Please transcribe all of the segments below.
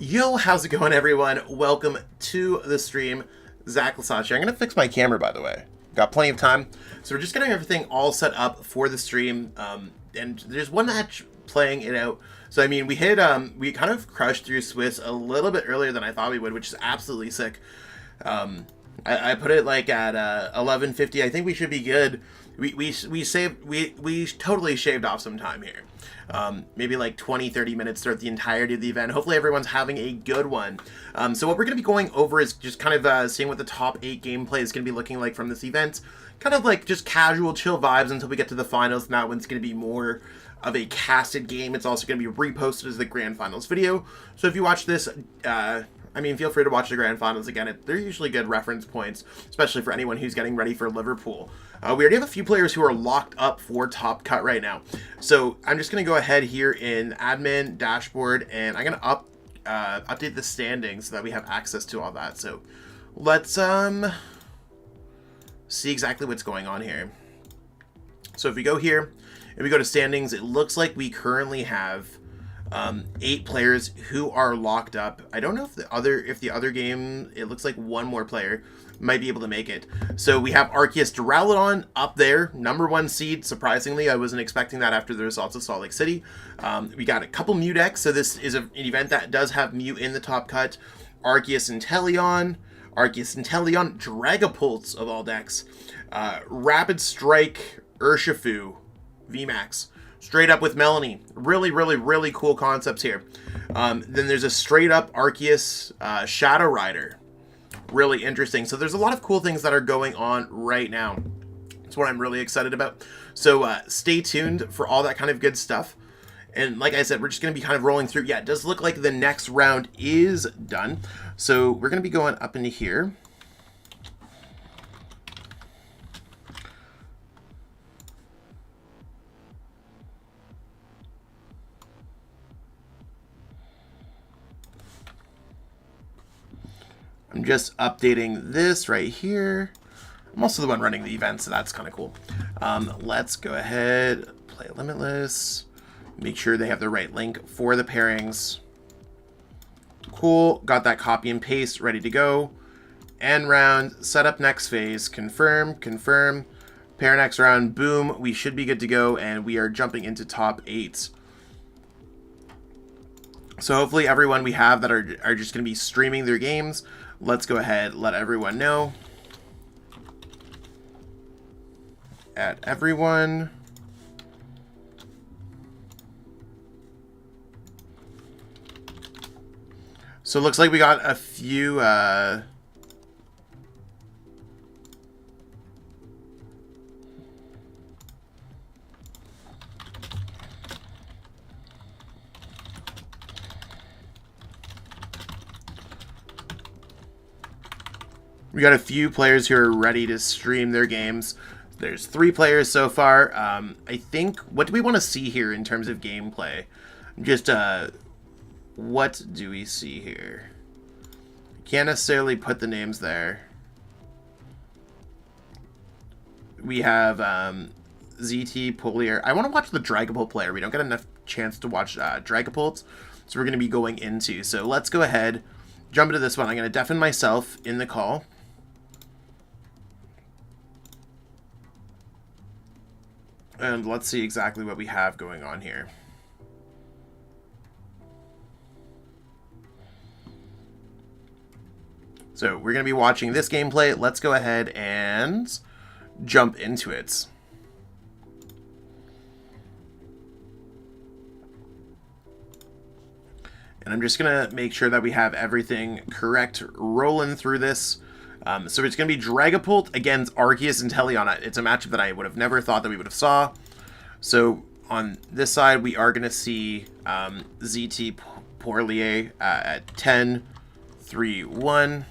Yo, how's it going, everyone? Welcome to the stream. Zach Lesage here. I'm going to fix my camera, by the way. Got plenty of time. So we're just getting everything all set up for the stream. And there's one match playing it out. So, I mean, we kind of crushed through Swiss a little bit earlier than I thought we would, which is absolutely sick. I put it like at 11:50. I think we should be good. We totally shaved off some time here. Maybe like 20-30 minutes throughout the entirety of the event. Hopefully everyone's having a good one. So what we're going to be going over is just kind of seeing what the top 8 gameplay is going to be looking like from this event. Kind of like just casual, chill vibes until we get to the finals, and that one's going to be more of a casted game. It's also going to be reposted as the Grand Finals video. So if you watch this, I mean, feel free to watch the Grand Finals again. They're usually good reference points, especially for anyone who's getting ready for Liverpool. We already have a few players who are locked up for Top Cut right now. So I'm just going to go ahead here in Admin, Dashboard, and I'm going to update the standings so that we have access to all that. So let's see exactly what's going on here. So if we go here and we go to standings, it looks like we currently have 8 players who are locked up. I don't know if the other game, it looks like one more player might be able to make it. So we have Arceus Duraludon up there, #1 seed. Surprisingly, I wasn't expecting that after the results of Salt Lake City. We got a couple Mew decks, so this is an event that does have Mew in the top cut. Arceus Inteleon, Dragapult of all decks, Rapid Strike, Urshifu, VMAX. Straight up with Melanie. Really cool concepts here. Then there's a straight up Arceus Shadow Rider. Really interesting. So there's a lot of cool things that are going on right now. That's what I'm really excited about. So stay tuned for all that kind of good stuff. And like I said, we're just going to be kind of rolling through. Yeah, it does look like the next round is done. So we're going to be going up into here. I'm just updating this right here. I'm also the one running the event, so that's kind of cool. Let's go ahead, play Limitless. Make sure they have the right link for the pairings. Cool, got that copy and paste ready to go. End round, set up next phase, confirm, pair next round, boom, we should be good to go, and we are jumping into top 8. So hopefully everyone we have that are just going to be streaming their games, let's go ahead, let everyone know. Add everyone. So it looks like we got a few we got a few players who are ready to stream their games. There's 3 players so far. I think, what do we want to see here in terms of gameplay? Just, what do we see here? Can't necessarily put the names there. We have, ZT, Polier. I want to watch the Dragapult player. We don't get enough chance to watch, Dragapult. So we're going to be going into. So let's go ahead, jump into this one. I'm going to deafen myself in the call. And let's see exactly what we have going on here. So we're going to be watching this gameplay. Let's go ahead and jump into it. And I'm just going to make sure that we have everything correct rolling through this. So it's going to be Dragapult against Arceus Inteleon. It's a matchup that I would have never thought that we would have saw. So on this side, we are going to see ZT Polier at 10, 3, 1.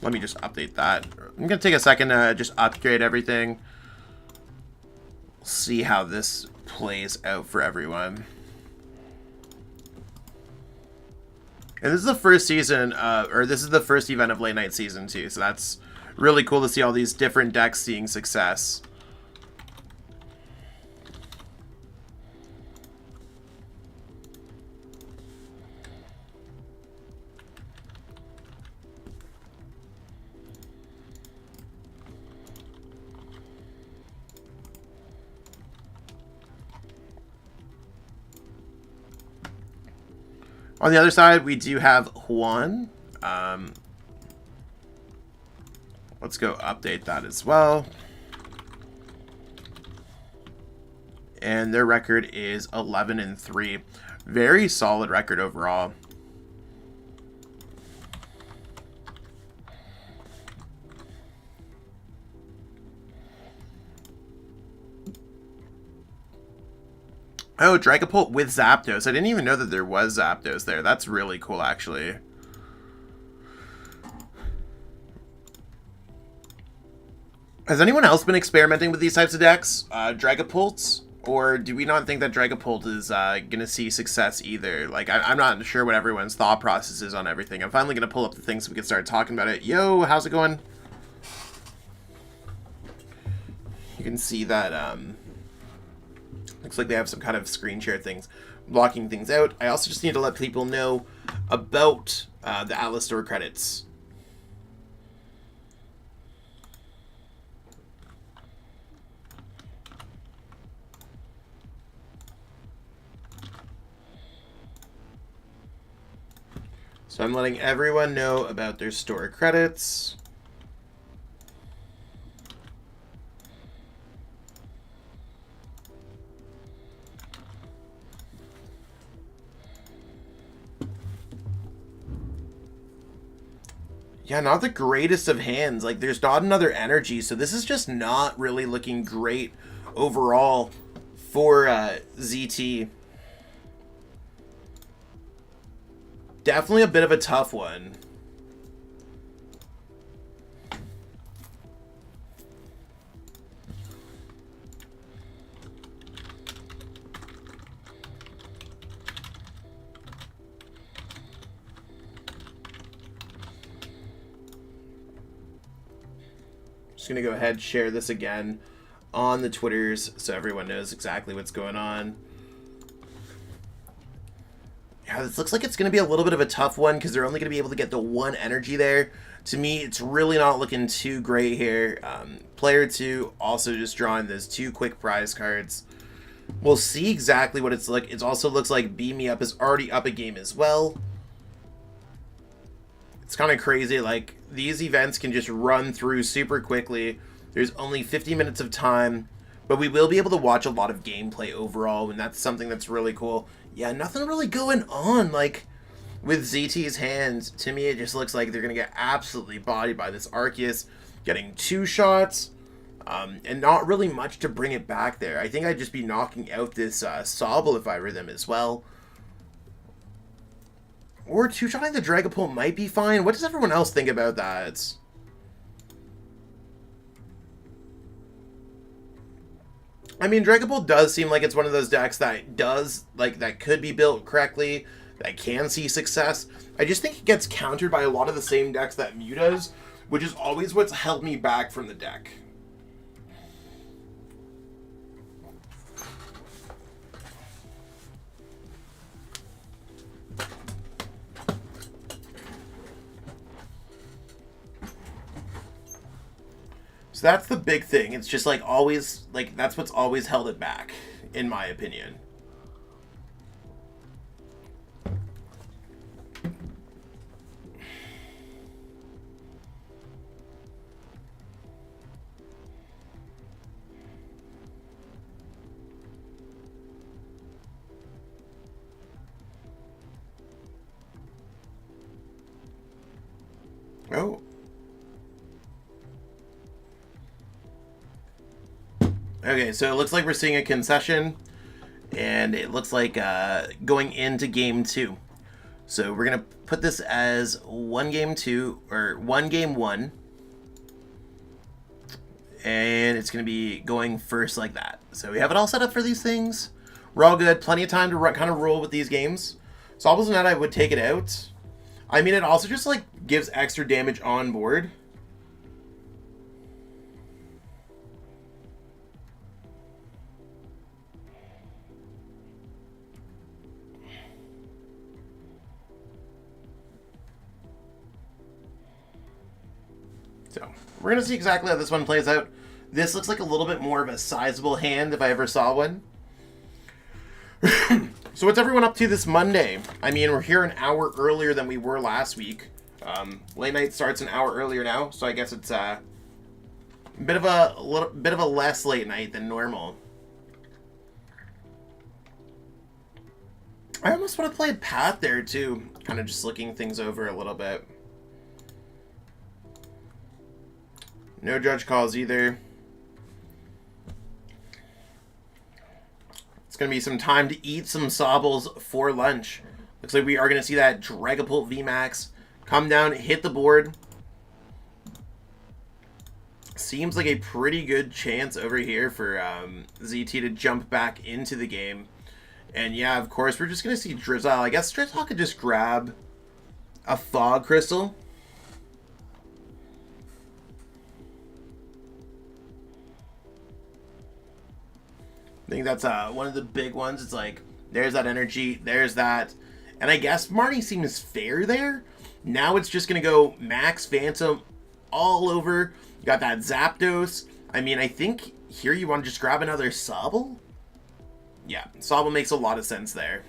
Let me just update that. I'm going to take a second to just upgrade everything. See how this plays out for everyone. And this is the first season, or this is the first event of Late Night Season 2, so that's really cool to see all these different decks seeing success. On the other side, we do have Juan. Let's go update that as well. And their record is 11-3. Very solid record overall. Oh, Dragapult with Zapdos. I didn't even know that there was Zapdos there. That's really cool, actually. Has anyone else been experimenting with these types of decks? Dragapults? Or do we not think that Dragapult is going to see success either? Like, I'm not sure what everyone's thought process is on everything. I'm finally going to pull up the things so we can start talking about it. Yo, how's it going? You can see that, looks like they have some kind of screen share things, blocking things out. I also just need to let people know about the Atlas Store credits. So I'm letting everyone know about their store credits. Yeah, not the greatest of hands. Like, there's not another energy, so this is just not really looking great overall for ZT. Definitely a bit of a tough one. Just going to go ahead and share this again on the Twitters so everyone knows exactly what's going on. Yeah, this looks like it's going to be a little bit of a tough one because they're only going to be able to get the one energy there. To me, it's really not looking too great here. Player 2 also just drawing those 2 quick prize cards. We'll see exactly what it's like. It also looks like Beam Me Up is already up a game as well. It's kind of crazy. Like, these events can just run through super quickly. There's only 50 minutes of time, but we will be able to watch a lot of gameplay overall, and that's something that's really cool. Yeah, nothing really going on, like, with ZT's hands. To me, it just looks like they're going to get absolutely bodied by this Arceus, getting 2 shots, and not really much to bring it back there. I think I'd just be knocking out this Sobble if I were them as well. Or 2-shotting the Dragapult might be fine. What does everyone else think about that? I mean, Dragapult does seem like it's one of those decks that that could be built correctly, that can see success. I just think it gets countered by a lot of the same decks that Mew does, which is always what's held me back from the deck. So that's the big thing. It's just like always, like that's what's always held it back, in my opinion. Oh. Okay, so it looks like we're seeing a concession, and it looks like going into game 2. So we're going to put this as 1 game 2, or 1 game 1, and it's going to be going first like that. So we have it all set up for these things. We're all good. Plenty of time to kind of roll with these games. Sobble's Net, I would take it out. I mean, it also just like gives extra damage on board. So, we're going to see exactly how this one plays out. This looks like a little bit more of a sizable hand if I ever saw one. So what's everyone up to this Monday? I mean, we're here an hour earlier than we were last week. Late night starts an hour earlier now, so I guess it's a bit of a less late night than normal. I almost want to play Path there too, kind of just looking things over a little bit. No judge calls either. It's going to be some time to eat some Sobbles for lunch. Looks like we are going to see that Dragapult VMAX come down, hit the board. Seems like a pretty good chance over here for ZT to jump back into the game. And yeah, of course, we're just going to see Drizzle. I guess Drizzle could just grab a Fog Crystal. I think that's one of the big ones. It's like, there's that energy, there's that. And I guess Marty seems fair there. Now it's just going to go Max Phantom all over. You got that Zapdos. I mean, I think here you want to just grab another Sobble? Yeah, Sobble makes a lot of sense there.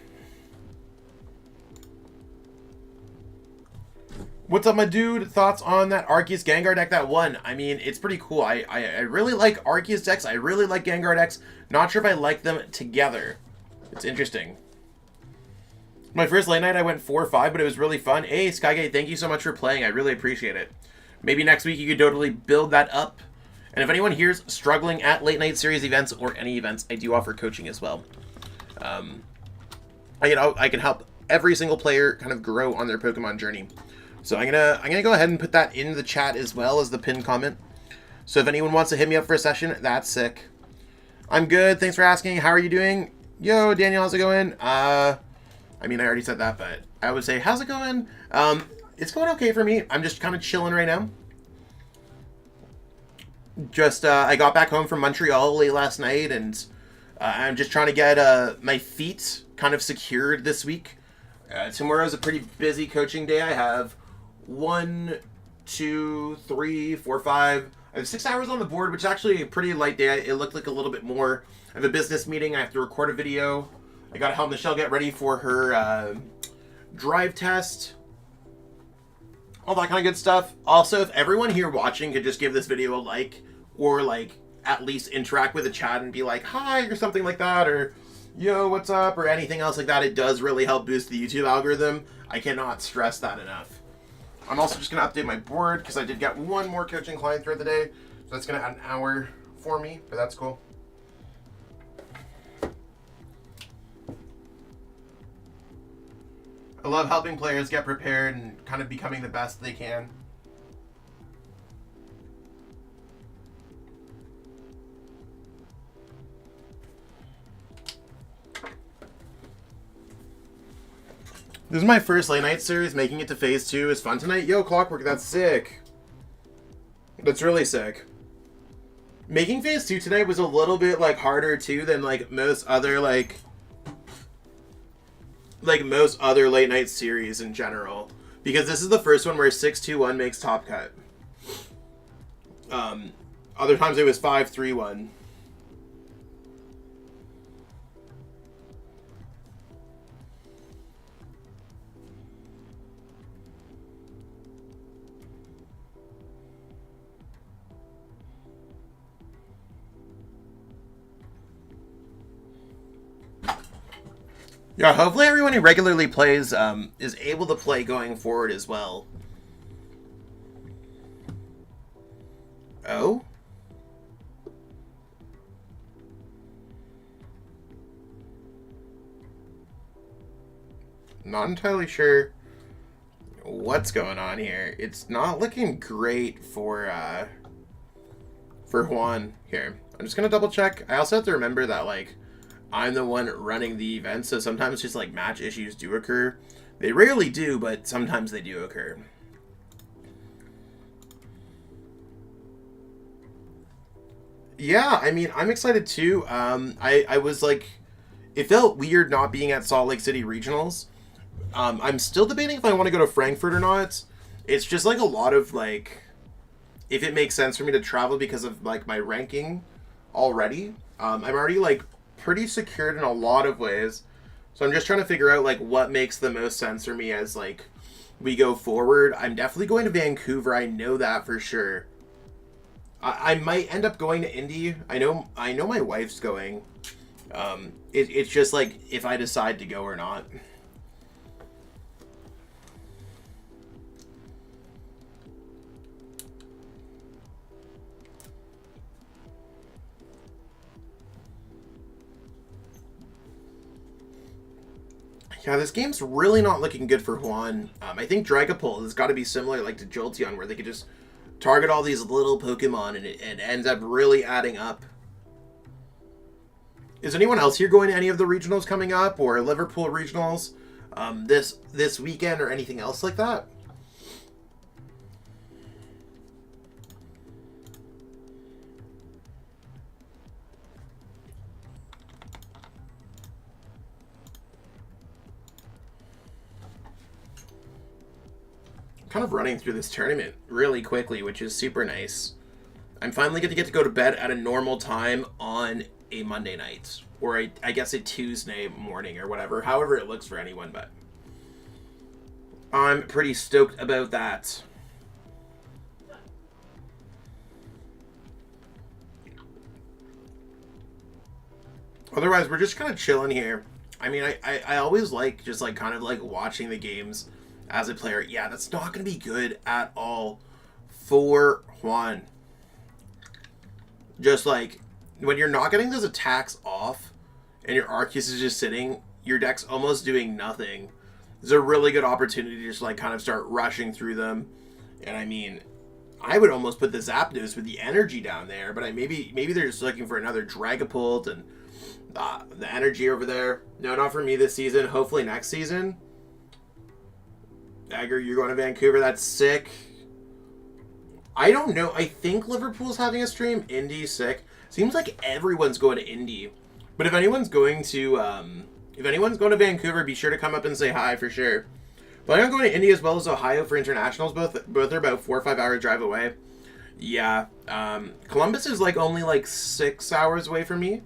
What's up, my dude? Thoughts on that Arceus Gengar deck that won? I mean, it's pretty cool. I really like Arceus decks. I really like Gengar decks. Not sure if I like them together. It's interesting. My first late night, I went 4-5, but it was really fun. Hey, Skygate, thank you so much for playing. I really appreciate it. Maybe next week you could totally build that up. And if anyone here's struggling at late night series events or any events, I do offer coaching as well. I can help every single player kind of grow on their Pokemon journey. So I'm gonna go ahead and put that in the chat as well as the pinned comment. So if anyone wants to hit me up for a session, that's sick. I'm good. Thanks for asking. How are you doing? Yo, Daniel, how's it going? I mean, I already said that, but I would say, how's it going? It's going okay for me. I'm just kind of chilling right now. Just, I got back home from Montreal late last night, and I'm just trying to get my feet kind of secured this week. Tomorrow's a pretty busy coaching day. I have 1, 2, 3, 4, 5. I have 6 hours on the board, which is actually a pretty light day. It looked like a little bit more. I have a business meeting. I have to record a video. I got to help Michelle get ready for her drive test. All that kind of good stuff. Also, if everyone here watching could just give this video a like, or like at least interact with the chat and be like, hi, or something like that, or yo, what's up, or anything else like that, it does really help boost the YouTube algorithm. I cannot stress that enough. I'm also just going to update my board because I did get one more coaching client throughout the day. So that's going to add an hour for me, but that's cool. I love helping players get prepared and kind of becoming the best they can. This is my first late night series. Making it to phase 2 is fun tonight. Yo, Clockwork, that's sick. That's really sick. Making phase 2 today was a little bit like harder too than like most other most other late night series in general, because this is the first one where 6-2-1 makes top cut. Other times it was 5-3-1. Yeah, hopefully everyone who regularly plays is able to play going forward as well. Oh? Not entirely sure what's going on here. It's not looking great for Juan here. I'm just gonna double check. I also have to remember that like I'm the one running the event, so sometimes just like match issues do occur. They rarely do, but sometimes they do occur. Yeah, I mean, I'm excited too. I was like, it felt weird not being at Salt Lake City Regionals. I'm still debating if I want to go to Frankfurt or not. It's just like a lot of like, if it makes sense for me to travel because of like my ranking already. I'm already like pretty secured in a lot of ways. So I'm just trying to figure out like what makes the most sense for me as like we go forward. I'm definitely going to Vancouver. I know that for sure. I might end up going to Indy. I know my wife's going. It's just like if I decide to go or not. Yeah, this game's really not looking good for Juan. I think Dragapult has got to be similar like to Jolteon, where they could just target all these little Pokemon and it ends up really adding up. Is anyone else here going to any of the regionals coming up or Liverpool regionals this weekend or anything else like that? Kind of running through this tournament really quickly, which is super nice. I'm finally going to get to go to bed at a normal time on a Monday night, or I guess a Tuesday morning or whatever, however it looks for anyone, but I'm pretty stoked about that. Otherwise, we're just kind of chilling here. I mean, I always like just like kind of like watching the games as a player. Yeah, that's not going to be good at all for Juan. Just like when you're not getting those attacks off and your Arceus is just sitting, your deck's almost doing nothing. It's a really good opportunity to just like kind of start rushing through them. And I mean, I would almost put the Zapdos with the energy down there, but maybe they're just looking for another Dragapult and the energy over there. No, not for me this season. Hopefully next season. Dagger, you're going to Vancouver. That's sick. I don't know. I think Liverpool's having a stream. Indy's sick. Seems like everyone's going to Indy. But if anyone's going to Vancouver, be sure to come up and say hi for sure. But I'm going to Indy as well as Ohio for internationals. Both are about 4 or 5 hour drive away. Yeah. Columbus is like only like 6 hours away from me.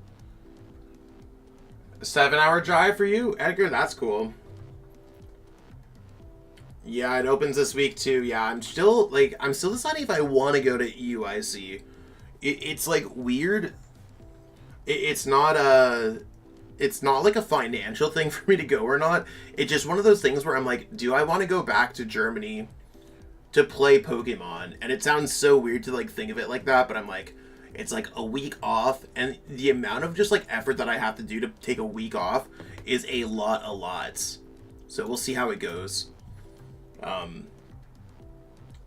7 hour drive for you, Edgar. That's cool. Yeah, it opens this week too. Yeah, I'm still deciding if I want to go to EUIC. It's like weird. It's not like a financial thing for me to go or not. It's just one of those things where I'm like, do I want to go back to Germany to play Pokemon? And it sounds so weird to like think of it like that, but I'm like, it's like a week off, and the amount of just like effort that I have to do to take a week off is a lot. So we'll see how it goes.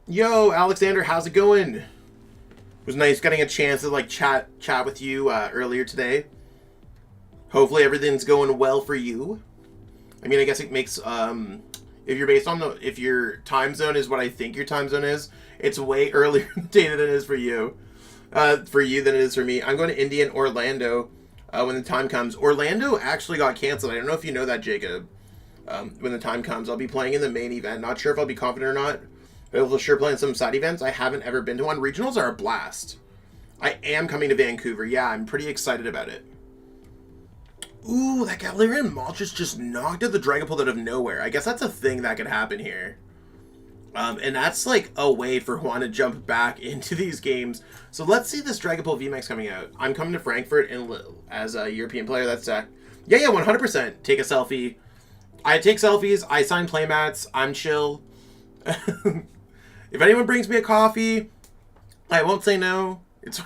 Yo, Alexander, how's it going? It was nice getting a chance to like chat with you earlier today. Hopefully everything's going well for you. I mean, I guess it makes if your time zone is what I think your time zone is, it's way earlier in the day than it is for you. Than it is for me. I'm going to Indy and Orlando when the time comes. Orlando actually got canceled. I don't know if you know that, Jacob. When the time comes, I'll be playing in the main event. Not sure if I'll be confident or not. But I'll sure play in some side events. I haven't ever been to one. Regionals are a blast. I am coming to Vancouver. Yeah, I'm pretty excited about it. Ooh, that Galarian Moltres just knocked out the Dragapult out of nowhere. I guess that's a thing that could happen here. And that's like a way for Juan to jump back into these games. So let's see this Dragapult VMAX coming out. I'm coming to Frankfurt as a European player. That's yeah, 100%. Take a selfie. I take selfies. I sign playmats. I'm chill. If anyone brings me a coffee, I won't say no. It's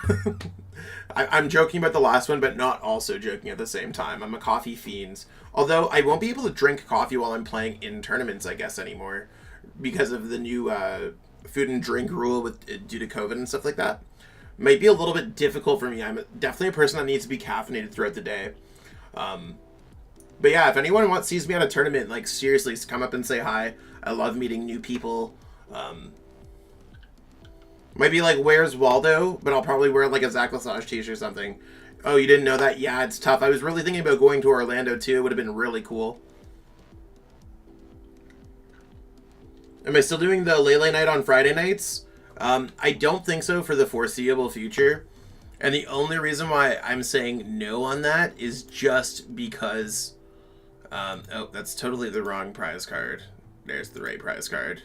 I'm joking about the last one, but not also joking at the same time. I'm a coffee fiend. Although I won't be able to drink coffee while I'm playing in tournaments, I guess, anymore, because of the new food and drink rule due to COVID and stuff like that. Might be a little bit difficult for me. I'm definitely a person that needs to be caffeinated throughout the day. But yeah, if anyone sees me at a tournament, like seriously, come up and say hi. I love meeting new people. Might be like, where's Waldo? But I'll probably wear like a Zach Lesage t-shirt or something. Oh, you didn't know that? Yeah, it's tough. I was really thinking about going to Orlando too. It would have been really cool. Am I still doing the Lele night on Friday nights? I don't think so for the foreseeable future. And the only reason why I'm saying no on that is just because Oh, that's totally the wrong prize card. There's the right prize card.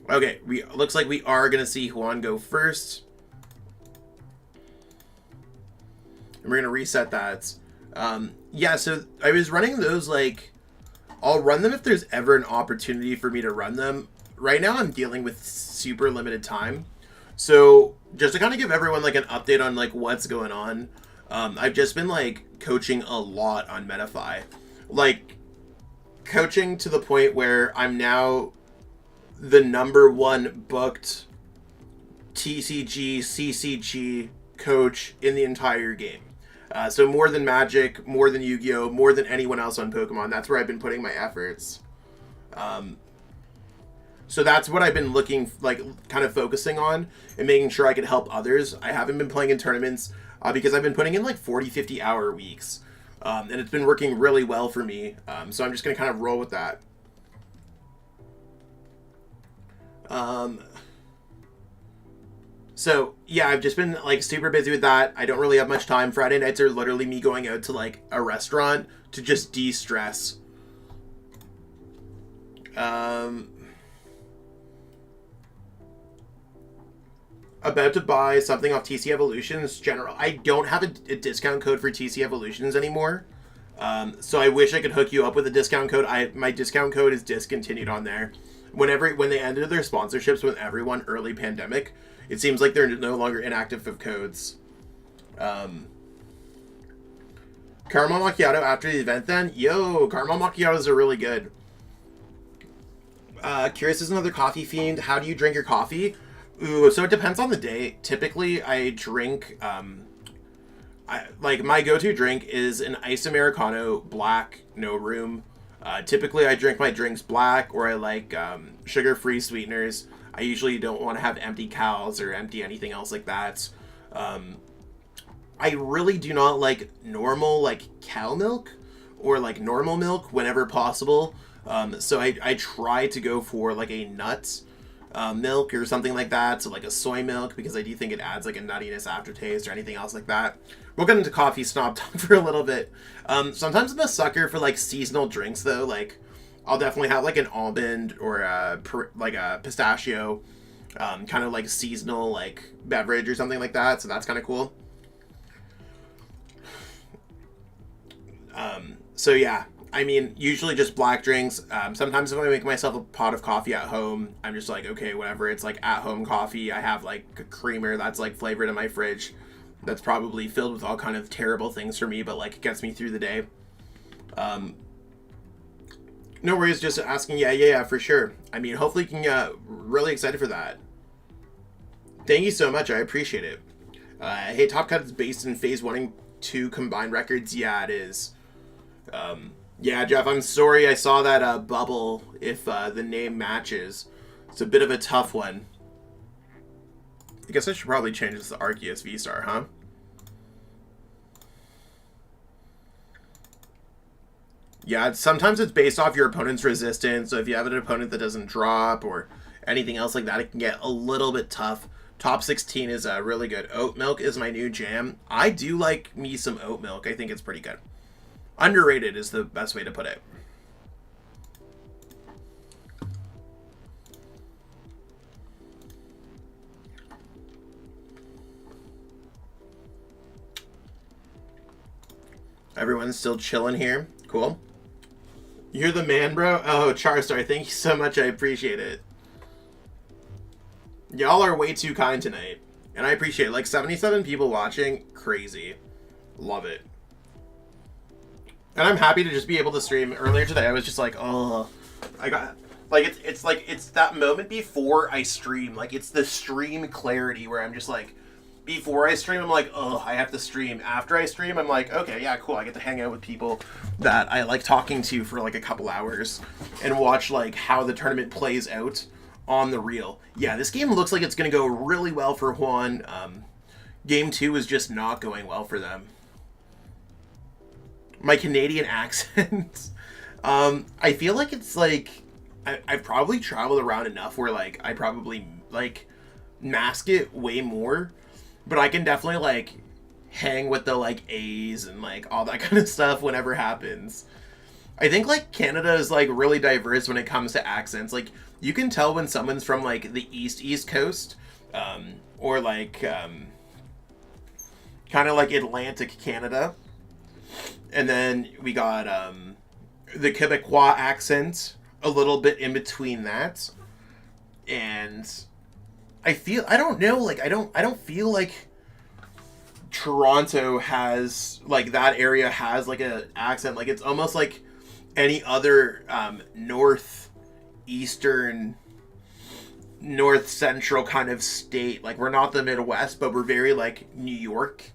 Okay, looks like we are going to see Juan go first. And we're going to reset that. Yeah, so I was running those, like, I'll run them if there's ever an opportunity for me to run them. Right now I'm dealing with super limited time. So just to kind of give everyone, like, an update on, like, what's going on. I've just been, like, coaching a lot on MetaFi. Like, coaching to the point where I'm now the #1 booked TCG, CCG coach in the entire game. So more than Magic, more than Yu-Gi-Oh, more than anyone else on Pokemon. That's where I've been putting my efforts. So that's what I've been looking, like, kind of focusing on and making sure I could help others. I haven't been playing in tournaments because I've been putting in like 40, 50 hour weeks. And it's been working really well for me. So I'm just going to kind of roll with that. So yeah, I've just been like super busy with that. I don't really have much time. Friday nights are literally me going out to like a restaurant to just de-stress. About to buy something off TC Evolutions General. I don't have a discount code for TC Evolutions anymore. So I wish I could hook you up with a discount code. My discount code is discontinued on there. When they ended their sponsorships with everyone early pandemic, it seems like they're no longer inactive of codes. Caramel Macchiato after the event then? Yo, Caramel Macchiatos are really good. Curious is another coffee fiend. How do you drink your coffee? Ooh, so it depends on the day. Typically, I drink, like, my go-to drink is an iced Americano, black, no room. Typically, I drink my drinks black, or I like sugar-free sweeteners. I usually don't want to have empty cows or empty anything else like that. I really do not like normal, like, cow milk or, like, normal milk whenever possible. So I try to go for, like, a nut milk or something like that, so like a soy milk, because I do think it adds like a nuttiness aftertaste or anything else like that. We'll get into coffee snob talk for a little bit. Sometimes I'm a sucker for like seasonal drinks though. Like I'll definitely have like an almond or like a pistachio kind of like seasonal like beverage or something like that, so that's kind of cool. So yeah, I mean, usually just black drinks. Sometimes if I make myself a pot of coffee at home, I'm just like, okay, whatever. It's like at-home coffee. I have like a creamer that's like flavored in my fridge. That's probably filled with all kind of terrible things for me, but like it gets me through the day. No worries, just asking. Yeah, for sure. I mean, hopefully you can really excited for that. Thank you so much. I appreciate it. Hey, Top Cut is based in Phase 1 and 2 combined records. Yeah, it is. Yeah, Jeff, I'm sorry I saw that bubble if the name matches. It's a bit of a tough one. I guess I should probably change this to Arceus V-Star, huh? Yeah, sometimes it's based off your opponent's resistance, so if you have an opponent that doesn't drop or anything else like that, it can get a little bit tough. Top 16 is really good. Oat milk is my new jam. I do like me some oat milk. I think it's pretty good. Underrated is the best way to put it. Everyone's still chilling here. Cool. You're the man, bro? Oh, Charstar, thank you so much. I appreciate it. Y'all are way too kind tonight. And I appreciate it. Like 77 people watching. Crazy. Love it. And I'm happy to just be able to stream. Earlier today, I was just like, oh, I got, like, it's like, it's that moment before I stream. Like, it's the stream clarity where I'm just like, before I stream, I'm like, oh, I have to stream. After I stream, I'm like, okay, yeah, cool. I get to hang out with people that I like talking to for like a couple hours and watch like how the tournament plays out on the reel. Yeah, this game looks like it's going to go really well for Juan. Game 2 is just not going well for them. My Canadian accent. I feel like it's like I've probably traveled around enough where like I probably like mask it way more, but I can definitely like hang with the like A's and like all that kind of stuff whenever happens. I think like Canada is like really diverse when it comes to accents. Like you can tell when someone's from like the East Coast, or like kind of like Atlantic Canada, and then we got the Quebecois accent a little bit in between that, and I don't know, like I don't feel like Toronto has like that area has like a accent. Like it's almost like any other northeastern, north central kind of state. Like we're not the Midwest, but we're very like New York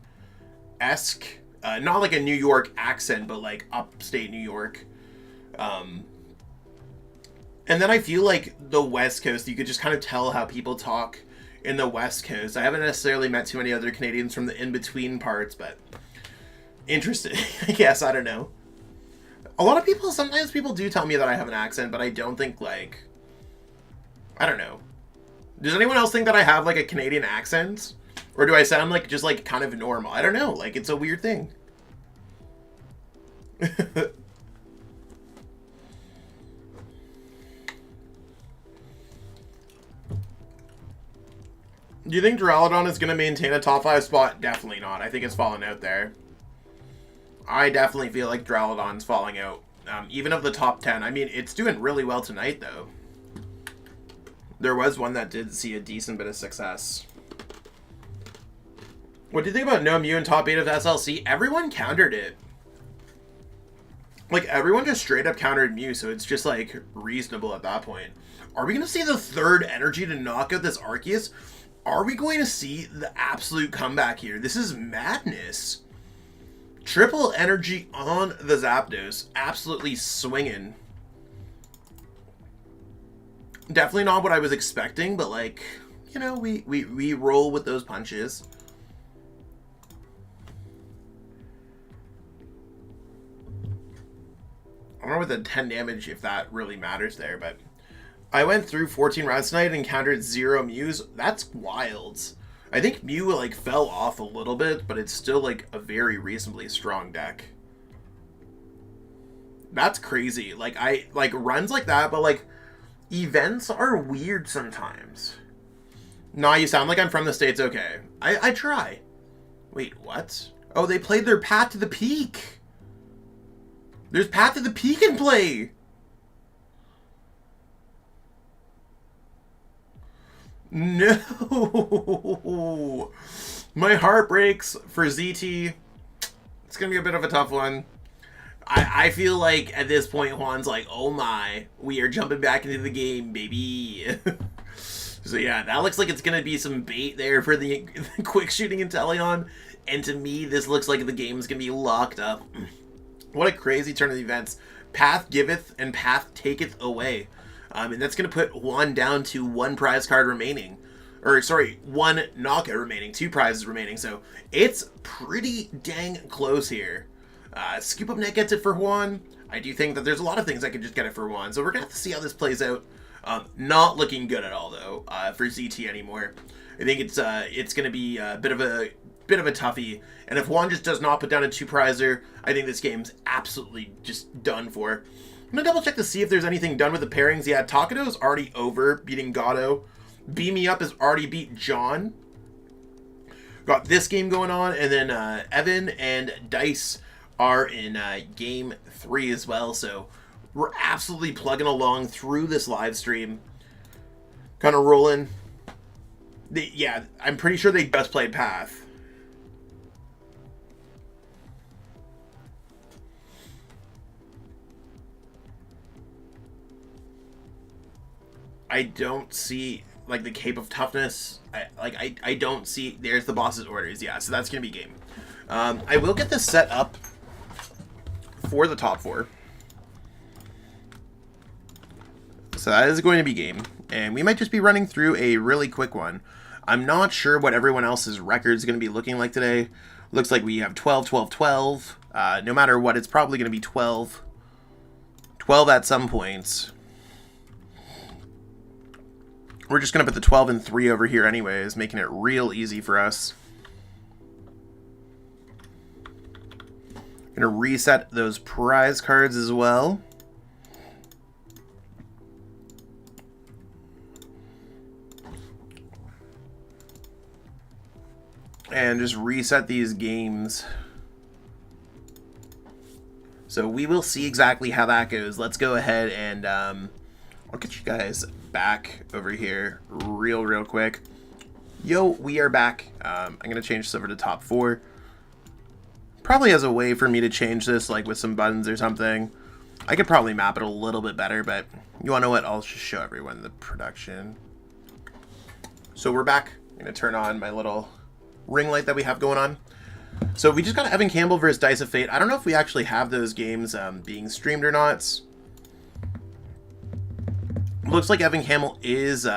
esque. Not like a New York accent, but like upstate New York. And then I feel like the West Coast, you could just kind of tell how people talk in the West Coast. I haven't necessarily met too many other Canadians from the in-between parts, but interesting. I guess, I don't know. A lot of people, sometimes people do tell me that I have an accent, but I don't think, like, I don't know. Does anyone else think that I have, like, a Canadian accent? Or do I sound, like, just, like, kind of normal? I don't know. Like, it's a weird thing. Do you think Duraludon is going to maintain a top 5 spot? Definitely not. I think it's falling out there. I definitely feel like Duraludon's falling out. Even of the top 10. I mean, it's doing really well tonight, though. There was one that did see a decent bit of success. What do you think about No Mew in top 8 of SLC? Everyone countered it. Like, everyone just straight up countered Mew, so it's just, like, reasonable at that point. Are we going to see the third energy to knock out this Arceus? Are we going to see the absolute comeback here? This is madness. Triple energy on the Zapdos. Absolutely swinging. Definitely not what I was expecting, but like, you know, we roll with those punches. I don't know with the 10 damage if that really matters there, but I went through 14 rounds tonight and encountered 0 Mews. That's wild. I think Mew like fell off a little bit, but it's still like a very reasonably strong deck. That's crazy. Like I like runs like that, but like events are weird sometimes. Nah, you sound like I'm from the States. Okay. I try. Wait, what? Oh, they played their Path to the Peak. There's Path to the Peak in play. No. My heart breaks for ZT. It's going to be a bit of a tough one. I feel like at this point, Juan's like, oh my, we are jumping back into the game, baby. So yeah, that looks like it's going to be some bait there for the quick shooting Inteleon. And to me, this looks like the game's going to be locked up. What a crazy turn of the events. Path giveth and Path taketh away. And that's going to put Juan down to 1 prize card remaining. Or, sorry, 1 knockout remaining. 2 prizes remaining. So, it's pretty dang close here. Scoop Up Net gets it for Juan. I do think that there's a lot of things I could just get it for Juan. So, we're going to have to see how this plays out. Not looking good at all, though, for ZT anymore. I think it's going to be a bit of a toughie. And if Juan just does not put down a 2-prizer, I think this game's absolutely just done for. I'm going to double check to see if there's anything done with the pairings. Yeah, Takado's already over, beating Gatto. Beam Me Up has already beat John. Got this game going on. And then Evan and Dice are in game 3 as well. So we're absolutely plugging along through this live stream. Kind of rolling. Yeah, I'm pretty sure they just played Path. I don't see, like, the Cape of Toughness. I don't see, there's the boss's orders. Yeah, so that's going to be game. I will get this set up for the top 4. So that is going to be game. And we might just be running through a really quick one. I'm not sure what everyone else's record is going to be looking like today. Looks like we have 12, 12, 12. No matter what, it's probably going to be 12. 12 at some points. We're just going to put the 12 and 3 over here anyways, making it real easy for us. Gonna reset those prize cards as well. And just reset these games. So we will see exactly how that goes. Let's go ahead and I'll get you guys back over here real quick. Yo, we are back. I'm going to change this over to top 4. Probably as a way for me to change this, like with some buttons or something. I could probably map it a little bit better, but you want to know what? I'll just show everyone the production. So we're back. I'm going to turn on my little ring light that we have going on. So we just got Evan Campbell versus Dice of Fate. I don't know if we actually have those games being streamed or not. Looks like Evan Campbell is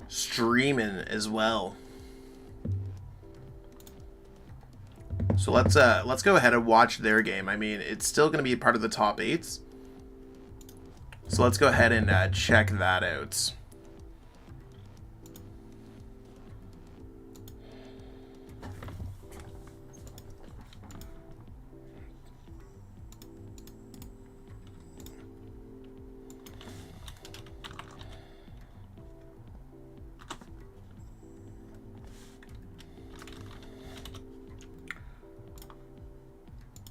streaming as well. So let's go ahead and watch their game. I mean, it's still going to be part of the top 8s. So let's go ahead and check that out.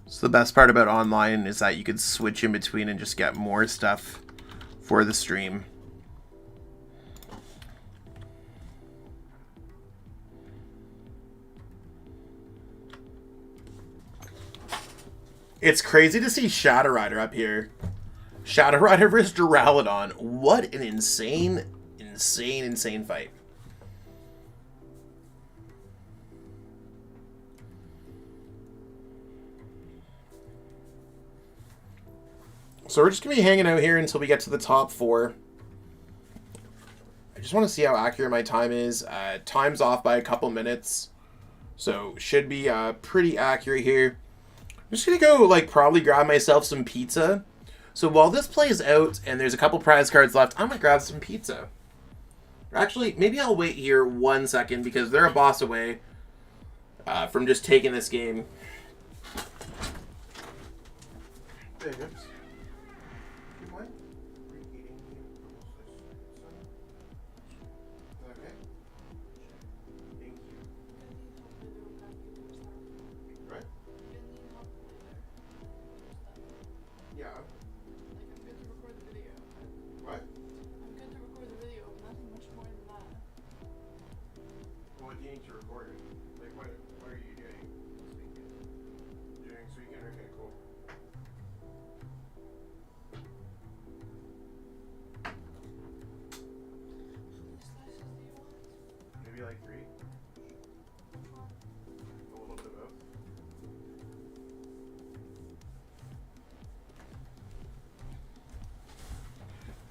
So the best part about online is that you could switch in between and just get more stuff for the stream. It's crazy to see Shadow Rider up here. Shadow Rider versus Duraludon. What an insane fight. So we're just going to be hanging out here until we get to the top 4. I just want to see how accurate my time is. Time's off by a couple minutes. So should be pretty accurate here. I'm just going to go like probably grab myself some pizza. So while this plays out and there's a couple prize cards left, I'm going to grab some pizza. Actually, maybe I'll wait here 1 second because they're a boss away from just taking this game. There you go.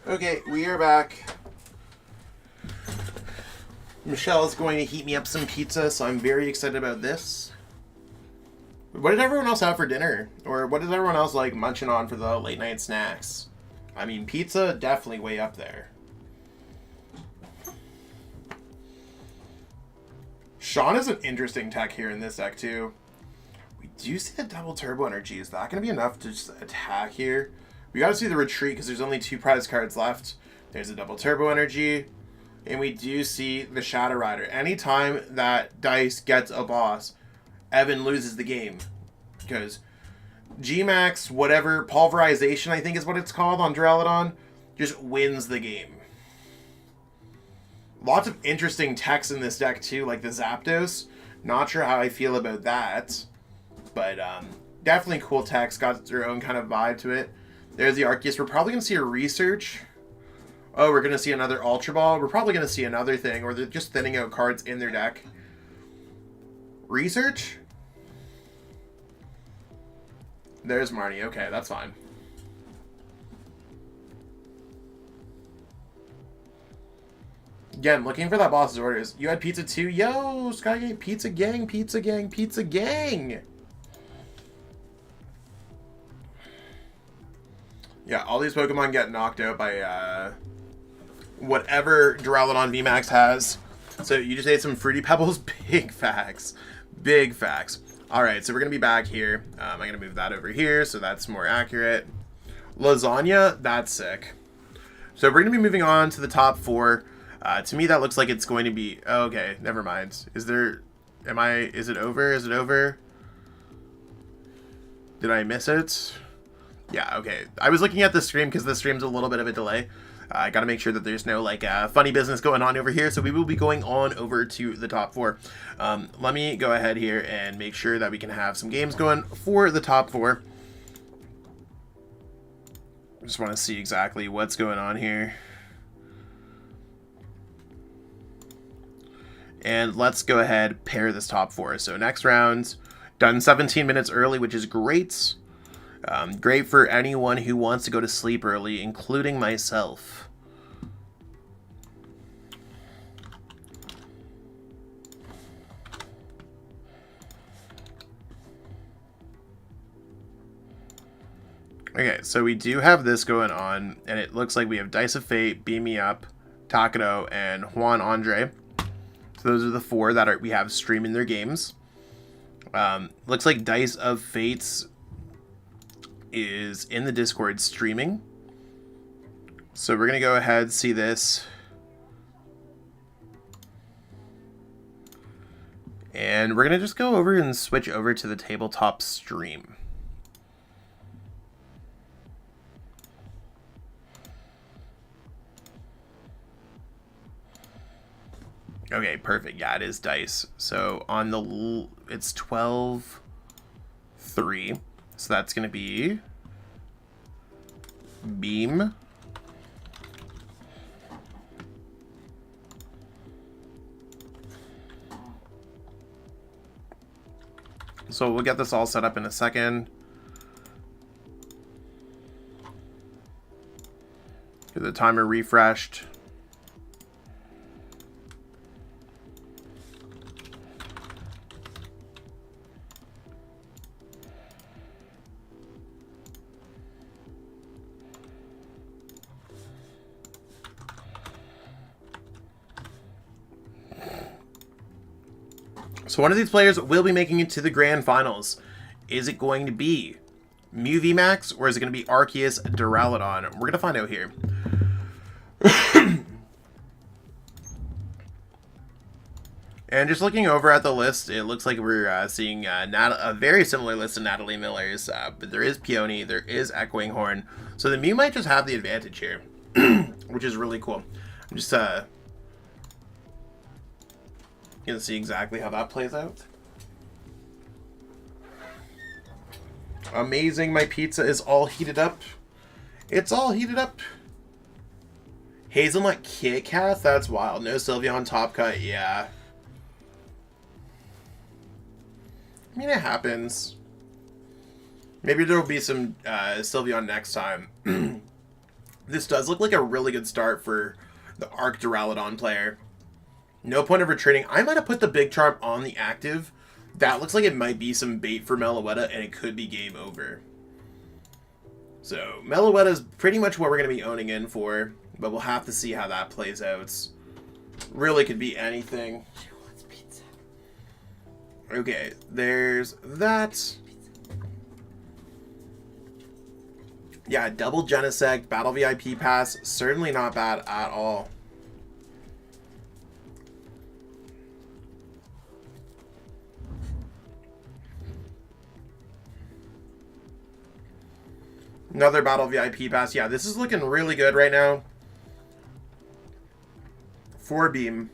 Okay, we are back. Michelle is going to heat me up some pizza, so I'm very excited about this. What did everyone else have for dinner? Or what is everyone else like munching on for the late night snacks? I mean, pizza, definitely way up there. Sean is an interesting tech here in this deck, too. We do see the double turbo energy. Is that going to be enough to just attack here? We got to see the retreat because there's only 2 prize cards left. There's a double turbo energy. And we do see the Shadow Rider. Anytime that Dice gets a boss, Evan loses the game. Because G-Max, whatever, Pulverization, I think is what it's called on Duraludon, just wins the game. Lots of interesting techs in this deck too, like the Zapdos. Not sure how I feel about that. But definitely cool techs, got their own kind of vibe to it. There's the Arceus. We're probably going to see a Research. Oh, we're going to see another Ultra Ball. We're probably going to see another thing, or they're just thinning out cards in their deck. Research? There's Marnie. Okay, that's fine. Again, looking for that boss's orders. You had pizza too? Yo, Skygate, pizza gang, pizza gang, pizza gang! Yeah, all these Pokemon get knocked out by whatever Duraludon VMAX has. So you just ate some Fruity Pebbles? Big facts. Big facts. All right, so we're going to be back here. I'm going to move that over here so that's more accurate. Lasagna, that's sick. So we're going to be moving on to the top 4. To me, that looks like it's going to be... Oh, okay, never mind. Is there... Is it over? Is it over? Did I miss it? Yeah, okay. I was looking at the stream because the stream's a little bit of a delay. I got to make sure that there's no, like, funny business going on over here. So we will be going on over to the top 4. Let me go ahead here and make sure that we can have some games going for the top 4. I just want to see exactly what's going on here. And let's go ahead, pair this top 4. So next round, done 17 minutes early, which is great. Great for anyone who wants to go to sleep early, including myself. Okay, so we do have this going on, and it looks like we have Dice of Fate, Beam Me Up, Takano, and Juan Andre. So those are the 4 that we have streaming their games. Looks like Dice of Fates is in the Discord streaming. So we're going to go ahead and see this. And we're going to just go over and switch over to the tabletop stream. Okay, perfect. Yeah, it is dice. So on the... It's 12-3. So that's going to be... Beam. So we'll get this all set up in a second. Get the timer refreshed. So one of these players will be making it to the grand finals. Is it going to be Mew VMAX or is it going to be Arceus Duraludon? We're going to find out here. And just looking over at the list, it looks like we're seeing a very similar list to Natalie Miller's. But there is Peony, there is Echoing Horn. So the Mew might just have the advantage here, which is really cool. I'm just gonna see exactly how that plays out. Amazing, my pizza is all heated up. It's all heated up. Hazelnut Kit Kat? That's wild. No Sylveon Top Cut, yeah. I mean, it happens. Maybe there will be some Sylveon next time. This does look like a really good start for the Arc Duraludon player. No point of retreating. I might have put the Big Charm on the active. That looks like it might be some bait for Meloetta, and it could be game over. So, Meloetta is pretty much what we're going to be owning in for, but we'll have to see how that plays out. Really could be anything. She wants pizza. Okay, there's that. Yeah, double Genesect, Battle VIP Pass, certainly not bad at all. Another Battle VIP Pass. Yeah, this is looking really good right now. 4 Beam.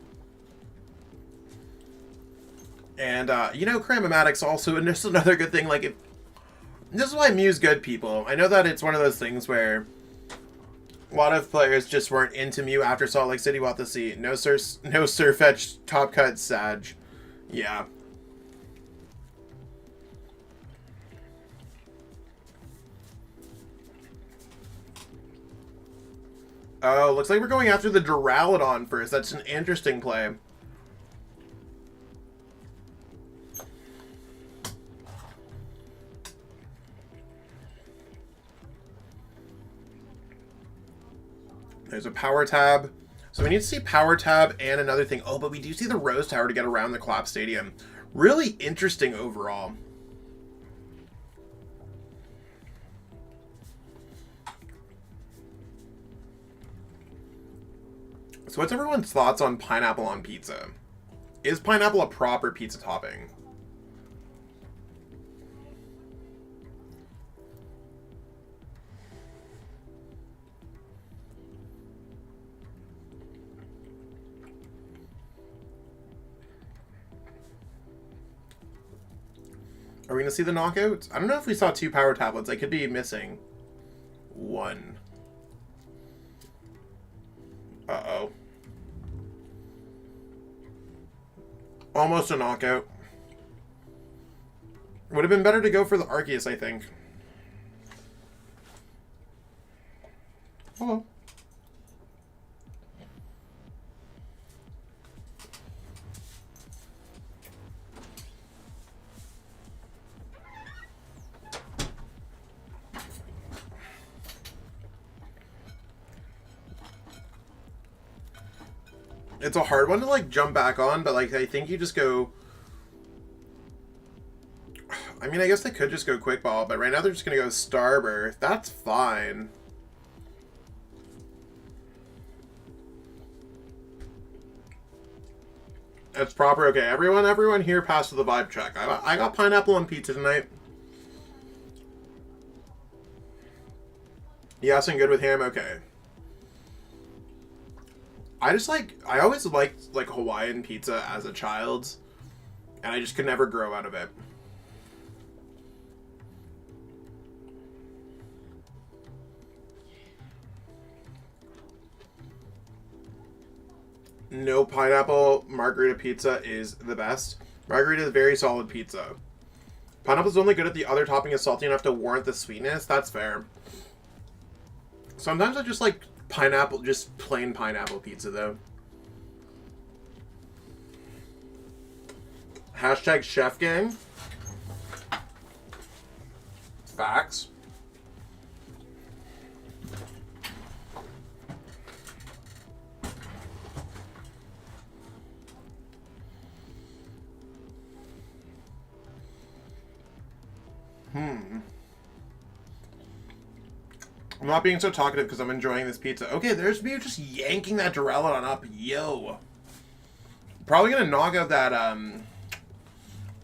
And, you know, Cram-O-Matic's also, and this is another good thing, like, this is why Mew's good, people. I know that it's one of those things where a lot of players just weren't into Mew after Salt Lake City. We'll have to see. No Surfetch, Top Cut, Sag. Yeah. Oh, looks like we're going after the Duraludon first. That's an interesting play. There's a Power Tab. So we need to see Power Tab and another thing. Oh, but we do see the Rose Tower to get around the Klopp Stadium. Really interesting overall. So what's everyone's thoughts on pineapple on pizza? Is pineapple a proper pizza topping? Are we going to see the knockouts? I don't know if we saw 2 power tablets. I could be missing 1. Uh-oh. Almost a knockout. Would have been better to go for the Arceus, I think. Hello. It's a hard one to, like, jump back on, but, like, I think you just go... I mean, I guess they could just go Quick Ball, but right now they're just going to go Starbirth. That's fine. It's proper. Okay, everyone here passed the vibe check. I got pineapple on pizza tonight. Yes, and good with ham. Okay. I always liked, like, Hawaiian pizza as a child, and I just could never grow out of it. No, pineapple margarita pizza is the best. Margarita is very solid pizza. Pineapple's only good if the other topping is salty enough to warrant the sweetness. That's fair. Sometimes I just like pineapple, just plain pineapple pizza, though. Hashtag Chef Gang. Facts. I'm not being so talkative because I'm enjoying this pizza. Okay, there's me just yanking that Duraludon up. Yo. Probably going to knock out that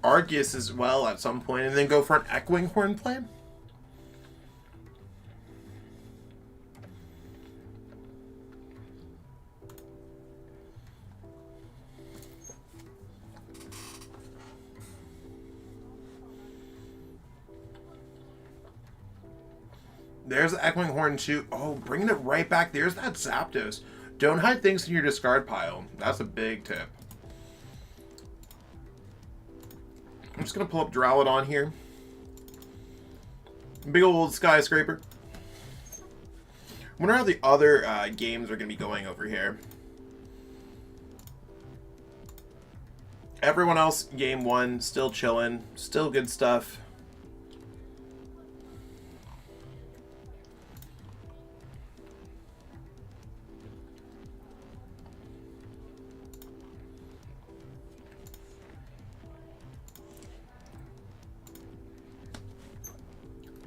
Arceus as well at some point and then go for an Echoing Horn play. There's the Echoing Horn too. Oh, bringing it right back. There's that Zapdos. Don't hide things in your discard pile. That's a big tip. I'm just going to pull up Duraludon here. Big old skyscraper. I wonder how the other games are going to be going over here. Everyone else, game 1, still chilling. Still good stuff.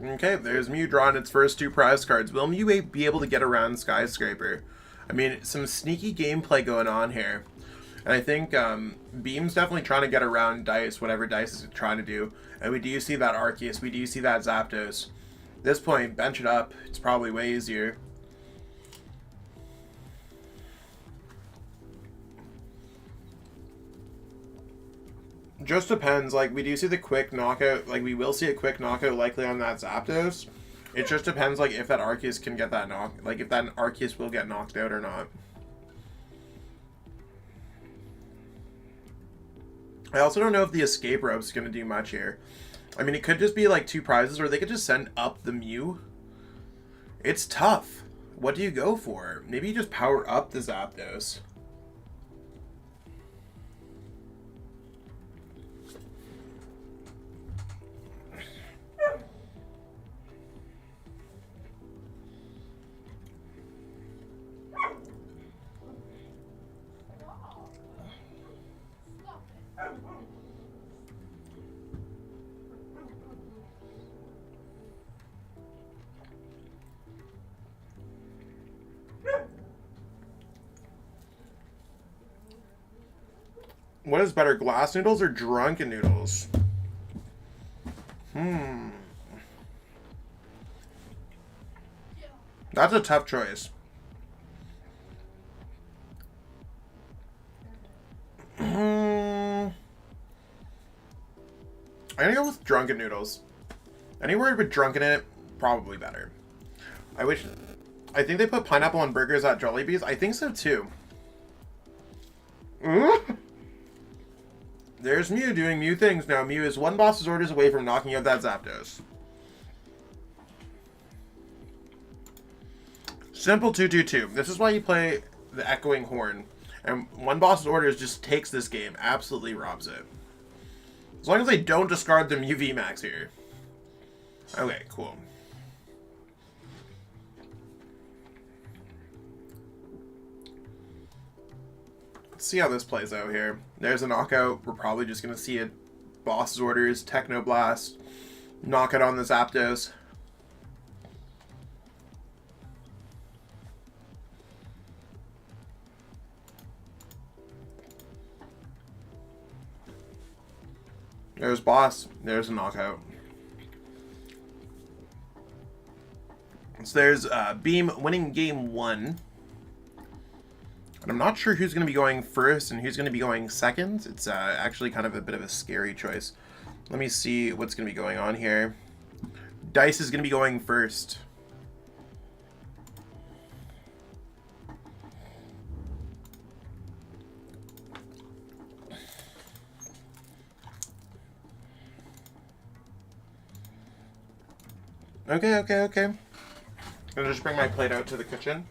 Okay, there's Mew drawing its first 2 prize cards. Will Mew be able to get around Skyscraper? I mean, some sneaky gameplay going on here. And I think Beam's definitely trying to get around Dice, whatever Dice is trying to do. And we do see that Arceus, we do see that Zapdos. At this point, bench it up. It's probably way easier. Just depends. Like, we do see the quick knockout. Like, we will see a quick knockout likely on that Zapdos. It just depends, like, if that Arceus can get that knock. Like, if that Arceus will get knocked out or not. I also don't know if the escape rope is going to do much here. I mean, it could just be, like, 2 prizes, or they could just send up the Mew. It's tough. What do you go for? Maybe you just power up the Zapdos. What is better, glass noodles or drunken noodles? That's a tough choice. I'm gonna go with drunken noodles. Anywhere with drunken in it, probably better. I think they put pineapple on burgers at Jollibee's. I think so too. There's Mew doing Mew things now. Mew is one boss's orders away from knocking out that Zapdos. Simple 222. This is why you play the Echoing Horn. And one boss's orders just takes this game. Absolutely robs it. As long as they don't discard the Mew VMAX here. Okay, cool. Let's see how this plays out here. There's a knockout. We're probably just going to see it. Boss's orders, Technoblast, knockout on the Zapdos. There's boss. There's a knockout. So there's Beam winning game 1. And I'm not sure who's going to be going first and who's going to be going second. It's actually kind of a bit of a scary choice. Let me see what's going to be going on here. Dice is going to be going first. Okay. I'm going to just bring my plate out to the kitchen.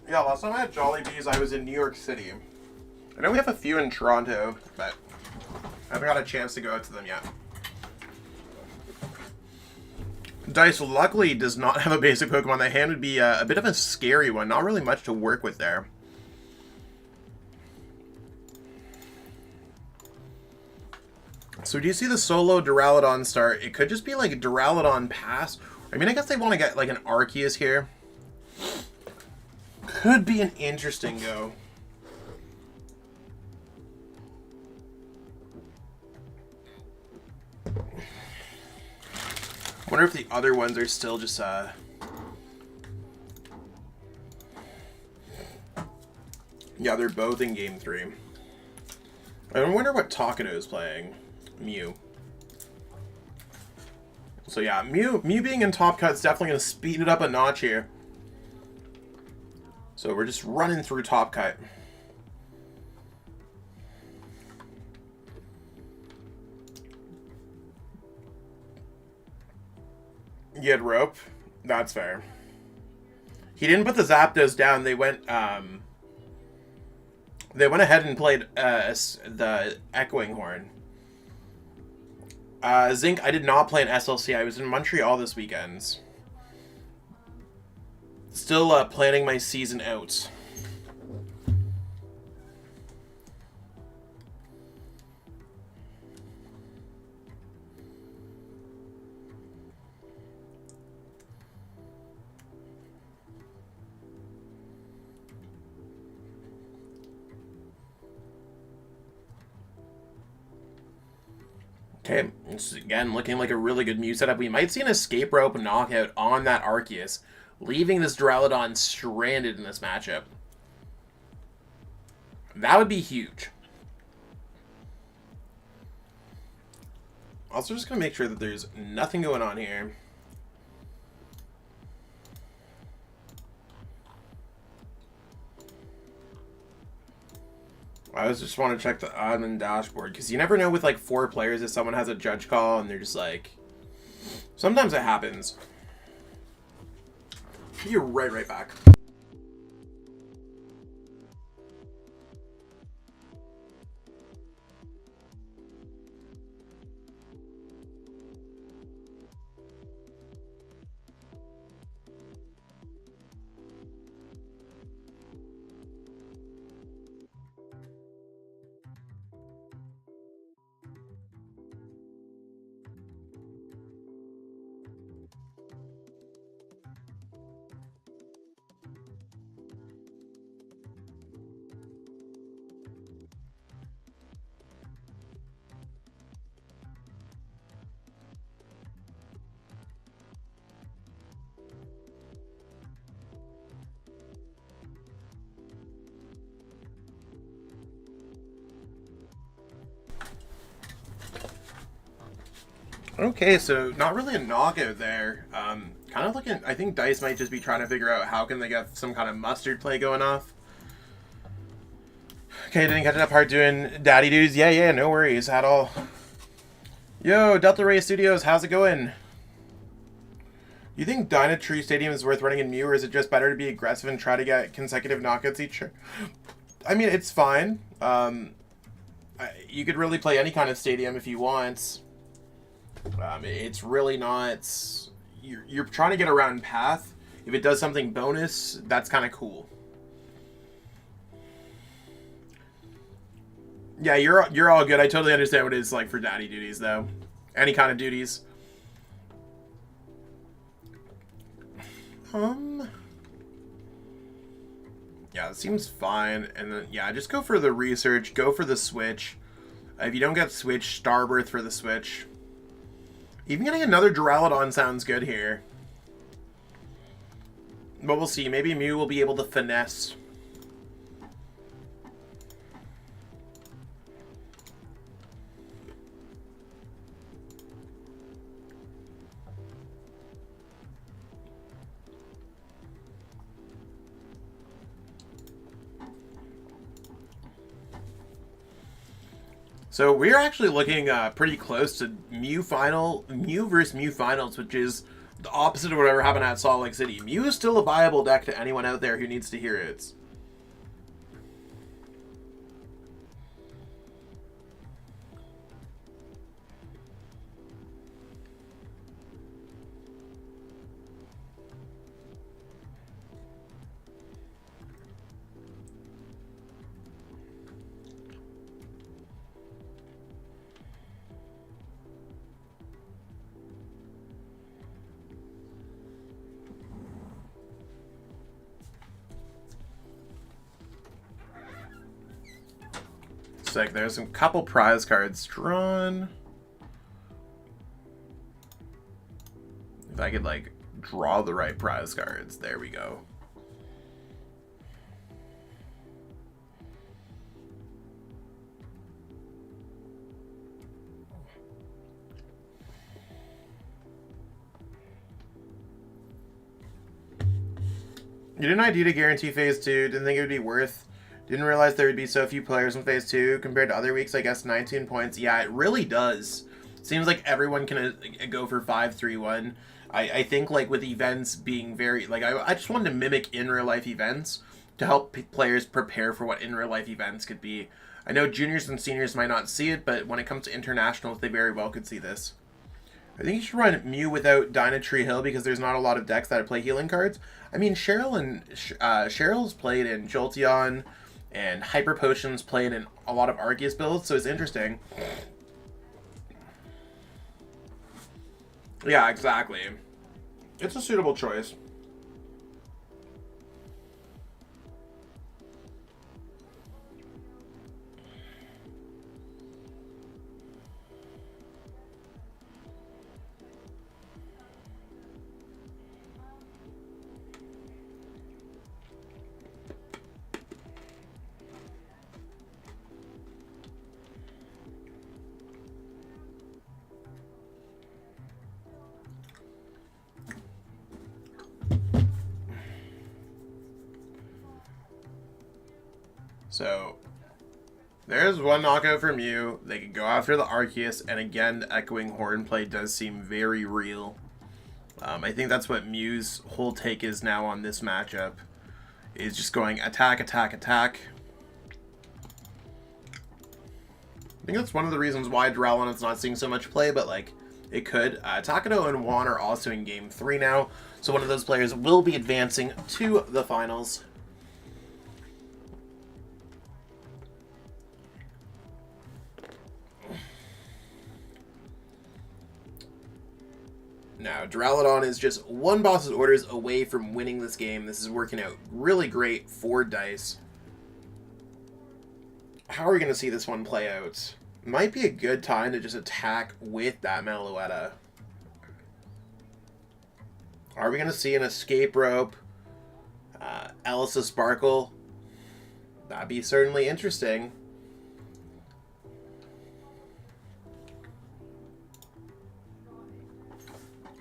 Yeah, last time I had Jollibee's, I was in New York City. I know we have a few in Toronto, but I haven't got a chance to go out to them yet. Dice luckily does not have a basic Pokemon. That hand would be a bit of a scary one. Not really much to work with there. So do you see the solo Duraludon start? It could just be like Duraludon pass. I mean, I guess they want to get like an Arceus here. Could be an interesting go. I wonder if the other ones are still just yeah, they're both in game 3. I wonder what Takano is playing. Mew. So yeah, Mew being in top cut is definitely going to speed it up a notch here. So we're just running through top cut. You had rope? That's fair. He didn't put the Zapdos down. They went ahead and played the Echoing Horn. Zinc, I did not play an SLC. I was in Montreal this weekend. Still planning my season out. Okay, it's again looking like a really good Mew setup. We might see an escape rope knockout on that Arceus, leaving this Duraludon stranded in this matchup. That would be huge. Also, just going to make sure that there's nothing going on here. I just want to check the admin dashboard, because you never know with like 4 players if someone has a judge call and they're just like... Sometimes it happens. Be right back. Okay, so not really a knockout there. Kind of looking. I think Dice might just be trying to figure out how can they get some kind of mustard play going off. Okay, didn't catch that part doing daddy duties. Yeah, no worries at all. Yo, Delta Ray Studios, how's it going? You think Dynatree Stadium is worth running in Mew, or is it just better to be aggressive and try to get consecutive knockouts each turn? I mean, it's fine. You could really play any kind of stadium if you want. It's really not... You're trying to get around path. If it does something bonus, that's kind of cool. Yeah, you're all good. I totally understand what it's like for daddy duties, though. Any kind of duties. Yeah, it seems fine. And then, yeah, just go for the research. Go for the switch. If you don't get switch, Starbirth for the switch. Even getting another Duraludon sounds good here. But we'll see. Maybe Mew will be able to finesse. So we're actually looking pretty close to Mew versus Mew finals, which is the opposite of whatever happened at Salt Lake City. Mew is still a viable deck to anyone out there who needs to hear it. Sick. There's some couple prize cards drawn. If I could, like, draw the right prize cards. There we go. You didn't ID to guarantee phase 2. Didn't think it would be worth. Didn't realize there would be so few players in phase 2 compared to other weeks. I guess 19 points. Yeah, it really does. Seems like everyone can go for 5-3-1. I think, like, with events being very... Like, I just wanted to mimic in real life events to help players prepare for what in real life events could be. I know juniors and seniors might not see it, but when it comes to internationals, they very well could see this. I think you should run Mew without Dynatree Hill because there's not a lot of decks that play healing cards. I mean, Cheryl's played in Jolteon, and Hyper Potion's played in a lot of Arceus builds, so it's interesting. Yeah, exactly. It's a suitable choice. So, there's one knockout from you. They could go after the Arceus, and again, the Echoing Horn play does seem very real. I think that's what Mew's whole take is now on this matchup. Is just going attack, attack, attack. I think that's one of the reasons why Duraludon's not seeing so much play, but, like, it could. Takano and Juan are also in Game 3 now, so one of those players will be advancing to the finals. Now, Duraludon is just one boss's orders away from winning this game. This is working out really great for Dice. How are we going to see this one play out? Might be a good time to just attack with that Meloetta. Are we going to see an Escape Rope? Elisa Sparkle? That'd be certainly interesting.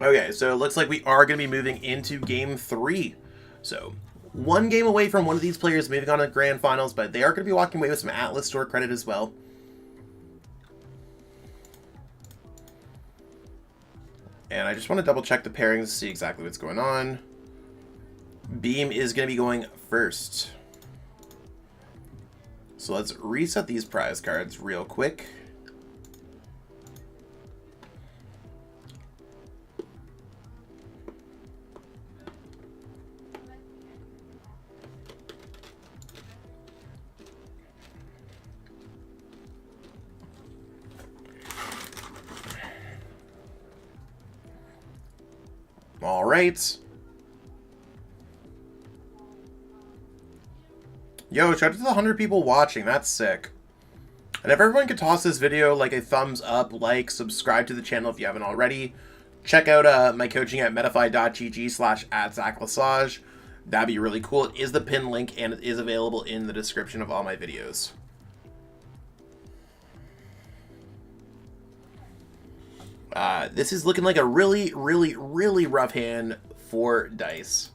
Okay, so it looks like we are going to be moving into Game 3. So, one game away from one of these players moving on to Grand Finals, but they are going to be walking away with some Atlas Store credit as well. And I just want to double check the pairings to see exactly what's going on. Beam is going to be going first. So let's reset these prize cards real quick. All right. Yo, shout out to the 100 people watching. That's sick. And if everyone could toss this video like a thumbs up, like, subscribe to the channel if you haven't already. Check out my coaching at metafy.gg/@ZachLesage. That'd be really cool. It is the pinned link and it is available in the description of all my videos. This is looking like a really, really, really rough hand for Dice.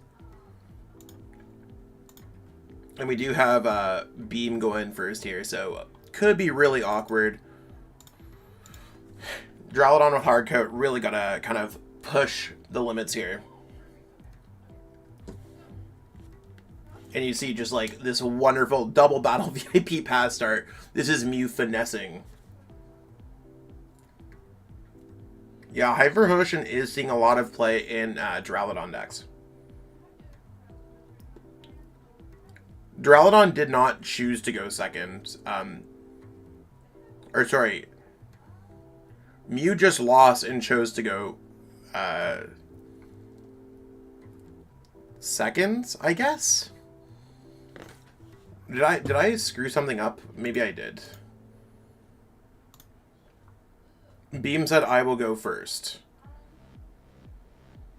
And we do have Beam going first here, so could be really awkward. Drowlodon with Hardcoat really gotta kind of push the limits here. And you see just like this wonderful double battle VIP pass start. This is Mew finessing. Yeah, Hyper Potion is seeing a lot of play in Drowlodon decks. Drowlodon did not choose to go second. Or sorry. Mew just lost and chose to go second, I guess? Did I screw something up? Maybe I did. Beam said I will go first.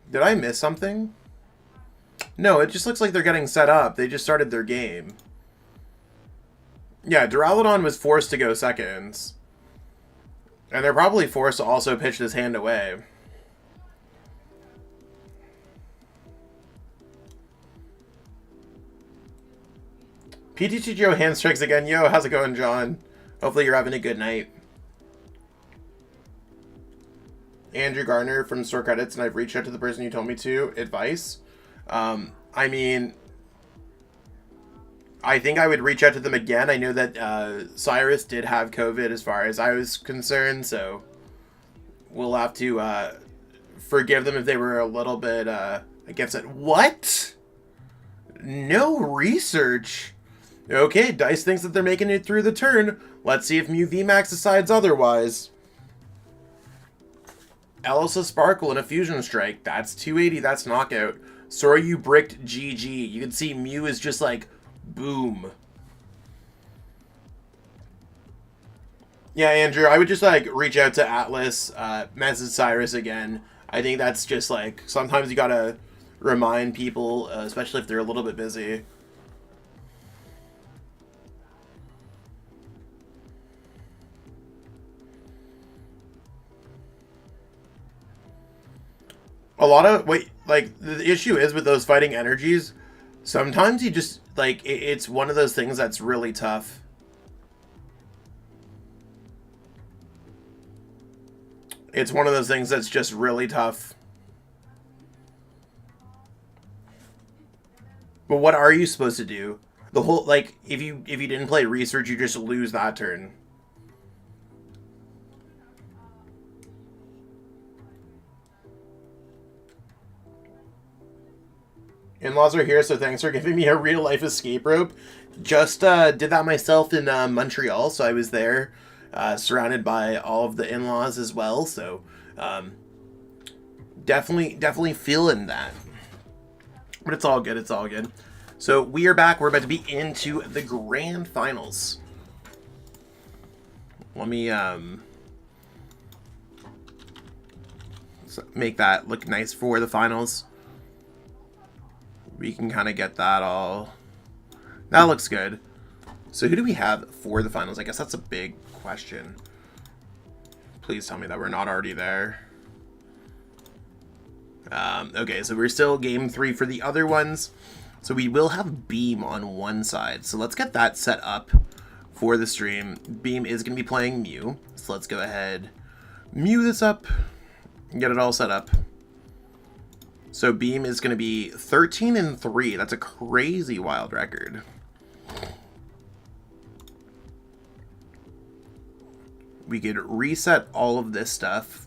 Did I miss something? No, it just looks like they're getting set up. They just started their game. Yeah, Duraludon was forced to go seconds. And they're probably forced to also pitch this hand away. PTCGO hand strikes again. Yo, how's it going, John? Hopefully you're having a good night. Andrew Garner from Store Credits, and I've reached out to the person you told me to. Advice? I mean, I think I would reach out to them again. I know that Cyrus did have COVID as far as I was concerned, so we'll have to forgive them if they were a little bit against it. What? No research? Okay, Dice thinks that they're making it through the turn. Let's see if Mew VMAX decides otherwise. Elsa Sparkle and a Fusion Strike. That's 280. That's knockout. Sorry you bricked GG. You can see Mew is just like, boom. Yeah, Andrew, I would just like reach out to Atlas, message Cyrus again. I think that's just like, sometimes you gotta remind people, especially if they're a little bit busy. A lot of, like, the issue is with those fighting energies, sometimes you just, like, it's one of those things that's really tough. It's one of those things that's just really tough. But what are you supposed to do? The whole, like, if you didn't play research, you just lose that turn. In-laws are here, so thanks for giving me a real-life escape rope. Just did that myself in Montreal, so I was there, surrounded by all of the in-laws as well. So definitely feeling that. But it's all good. It's all good. So we are back. We're about to be into the grand finals. Let me make that look nice for the finals. We can kind of get that all. That looks good. So who do we have for the finals? I guess that's a big question. Please tell me that we're not already there. Okay, so we're still game 3 for the other ones. So we will have Beam on one side. So let's get that set up for the stream. Beam is going to be playing Mew. So let's go ahead, Mew this up, get it all set up. So Beam is going to be 13-3. That's a crazy wild record. We could reset all of this stuff.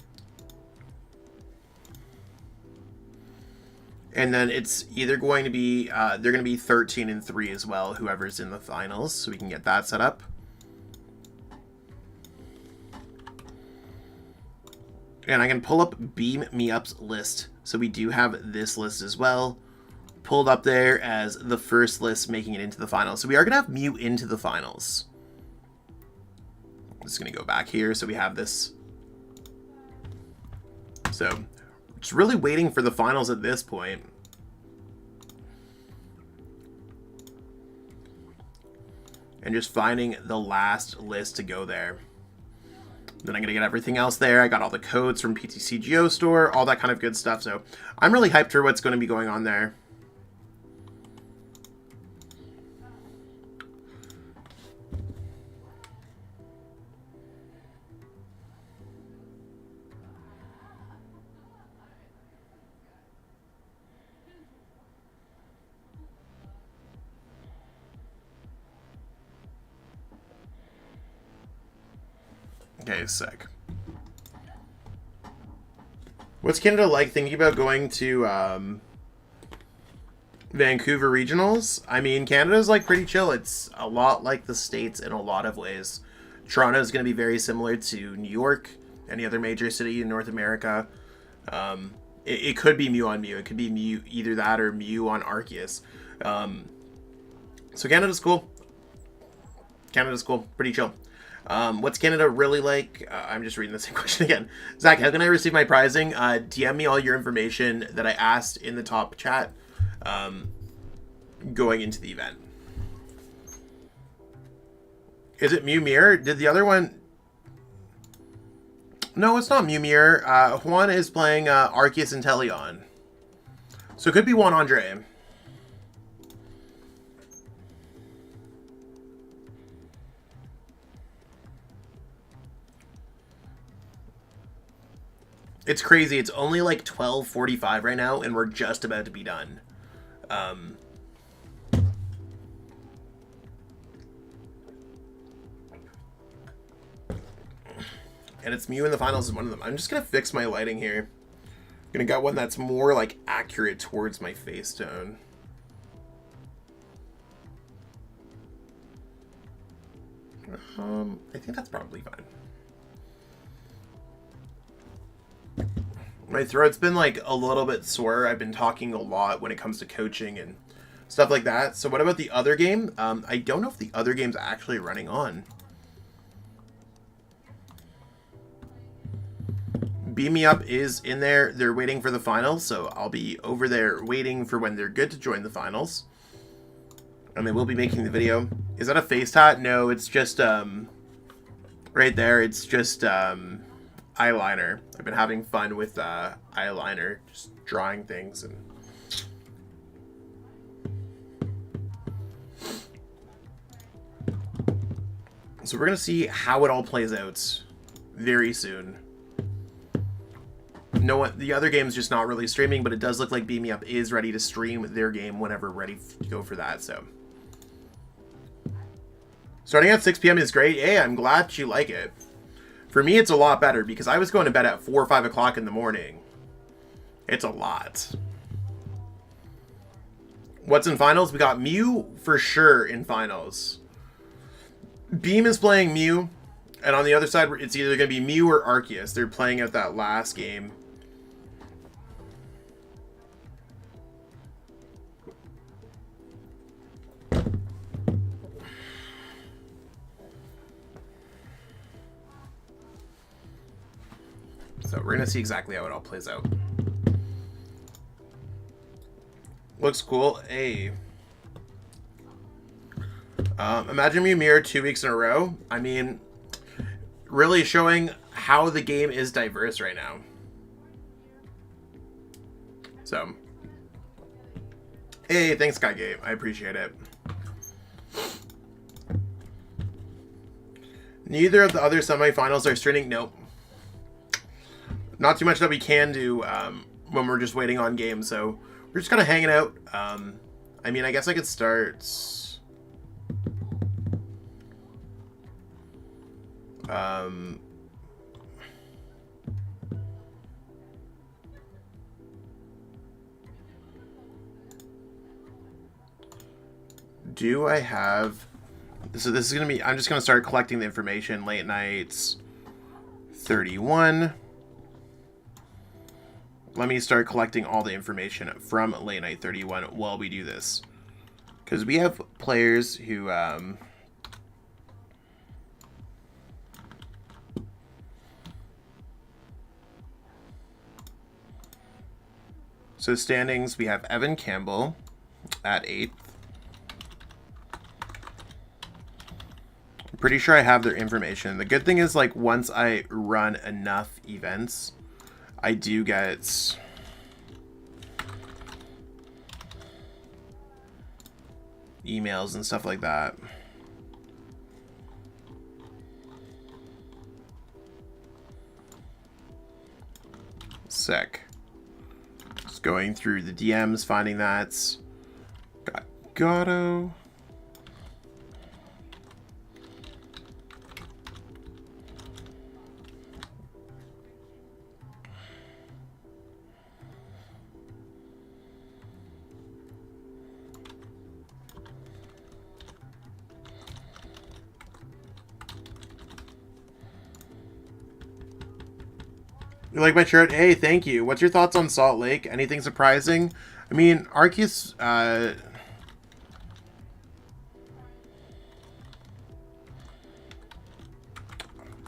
And then it's either going to be, they're going to be 13-3 as well, whoever's in the finals. So we can get that set up. And I can pull up Beam Me Up's list. So we do have this list as well, pulled up there as the first list making it into the finals. So we are going to have Mew into the finals. I'm just going to go back here. So we have this. So just really waiting for the finals at this point. And just finding the last list to go there. Then I'm going to get everything else there. I got all the codes from PTCGO store, all that kind of good stuff. So I'm really hyped for what's going to be going on there. Okay, sick. What's Canada like? Thinking about going to Vancouver Regionals? I mean, Canada's like pretty chill. It's a lot like the States in a lot of ways. Toronto is going to be very similar to New York, any other major city in North America. It could be Mew on Mew. It could be Mew, either that or Mew on Arceus. So Canada's cool. Canada's cool. Pretty chill. What's Canada really like? I'm just reading the same question again. Zach, how can I receive my prizing? DM me all your information that I asked in the top chat going into the event. Is it Mew Mirror? Did the other one... No, it's not Mew Mirror. Juan is playing Arceus and Teleon. So it could be Juan Andre. It's crazy. It's only like 12:45 right now, and we're just about to be done. And it's Mew in the finals is one of them. I'm just going to fix my lighting here. I'm going to get one that's more like accurate towards my face tone. I think that's probably fine. My throat's been like a little bit sore. I've been talking a lot when it comes to coaching and stuff like that. So what about the other game? I don't know if the other game's actually running on. Beam Me Up is in there. They're waiting for the finals, so I'll be over there waiting for when they're good to join the finals. And they will be making the video. Is that a face tat? No, it's just right there. It's just eyeliner. I've been having fun with eyeliner, just drawing things. And so we're gonna see how it all plays out very soon. No, the other game's just not really streaming, but it does look like Beam Me Up is ready to stream their game whenever ready to go for that. So starting at 6 p.m. is great. Hey, I'm glad you like it. For me, it's a lot better because I was going to bed at 4 or 5 o'clock in the morning. It's a lot. What's in finals? We got Mew for sure in finals. Beam is playing Mew. And on the other side, it's either going to be Mew or Arceus. They're playing out that last game. So we're going to see exactly how it all plays out. Looks cool. Hey. Imagine Mew Mirror 2 weeks in a row. I mean, really showing how the game is diverse right now. So, hey, thanks, Skygate. I appreciate it. Neither of the other semifinals are streaming. Nope. Not too much that we can do when we're just waiting on games. So we're just kind of hanging out. I mean, I guess I could start. Do I have... So this is going to be... I'm just going to start collecting the information. Late nights 31. Let me start collecting all the information from late night 31 while we do this. Because we have players who... So standings, we have Evan Campbell at 8th. I'm pretty sure I have their information. The good thing is, like, once I run enough events, I do get... emails and stuff like that. Sick. Just going through the DMs, finding that. Got Gatto. You like my shirt? Hey, thank you. What's your thoughts on Salt Lake? Anything surprising? I mean, Arceus, I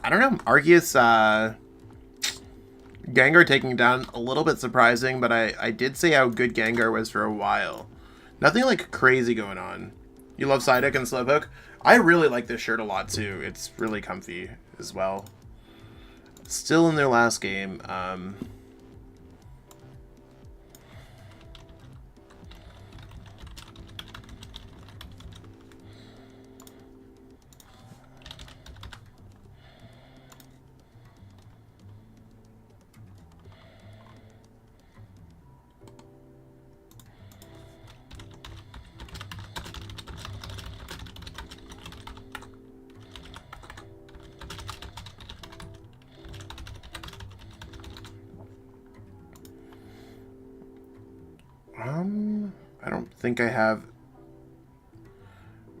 don't know. Arceus, Gengar taking down a little bit surprising, but I did say how good Gengar was for a while. Nothing like crazy going on. You love Psyduck and Slowpoke? I really like this shirt a lot too. It's really comfy as well. Still in their last game. I don't think I have...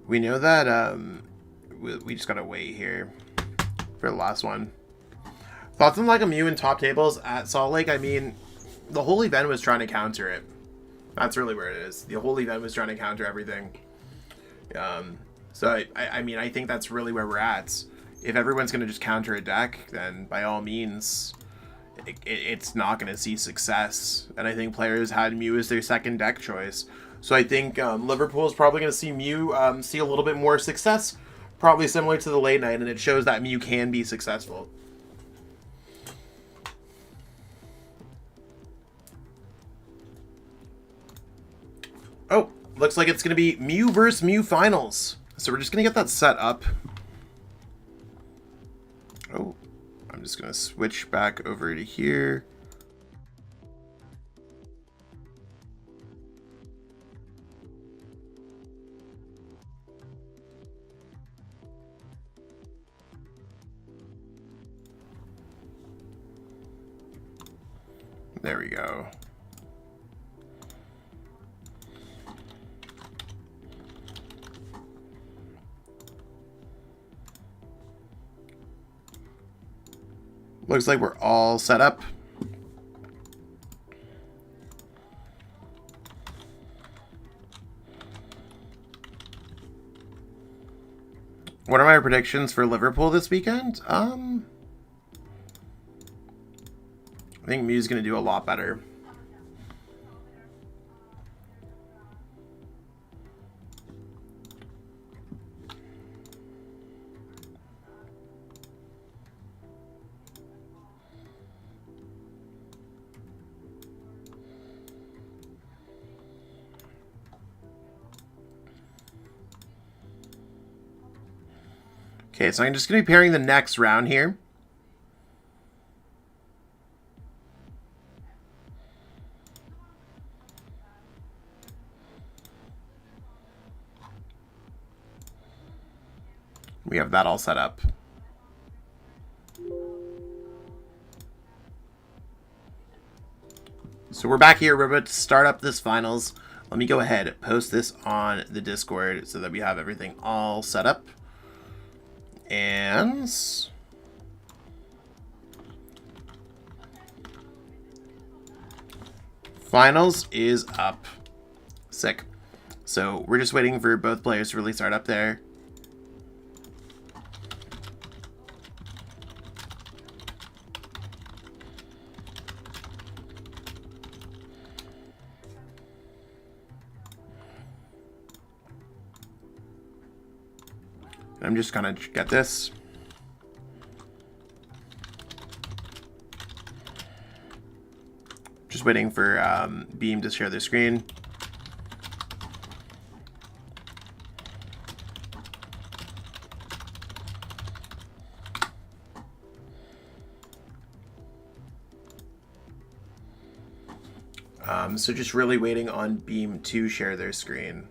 We know that, we just gotta wait here for the last one. Thoughts on like a Mew in top tables at Salt Lake? I mean, the whole event was trying to counter it. That's really where it is. The whole event was trying to counter everything. So, I mean, I think that's really where we're at. If everyone's gonna just counter a deck, then by all means... It's not going to see success, and I think players had Mew as their second deck choice. So I think Liverpool is probably going to see Mew see a little bit more success, probably similar to the late night, and it shows that Mew can be successful. Oh, looks like it's going to be Mew versus Mew finals. So we're just going to get that set up. Oh. I'm just going to switch back over to here. There we go. Looks like we're all set up. What are my predictions for Liverpool this weekend? I think Mew's going to do a lot better. Okay, so I'm just going to be pairing the next round here. We have that all set up. So we're back here. We're about to start up this finals. Let me go ahead and post this on the Discord so that we have everything all set up. And finals is up. Sick. So we're just waiting for both players to really start up there. I'm just gonna get this. Just waiting for Beam to share their screen. So just really waiting on Beam to share their screen.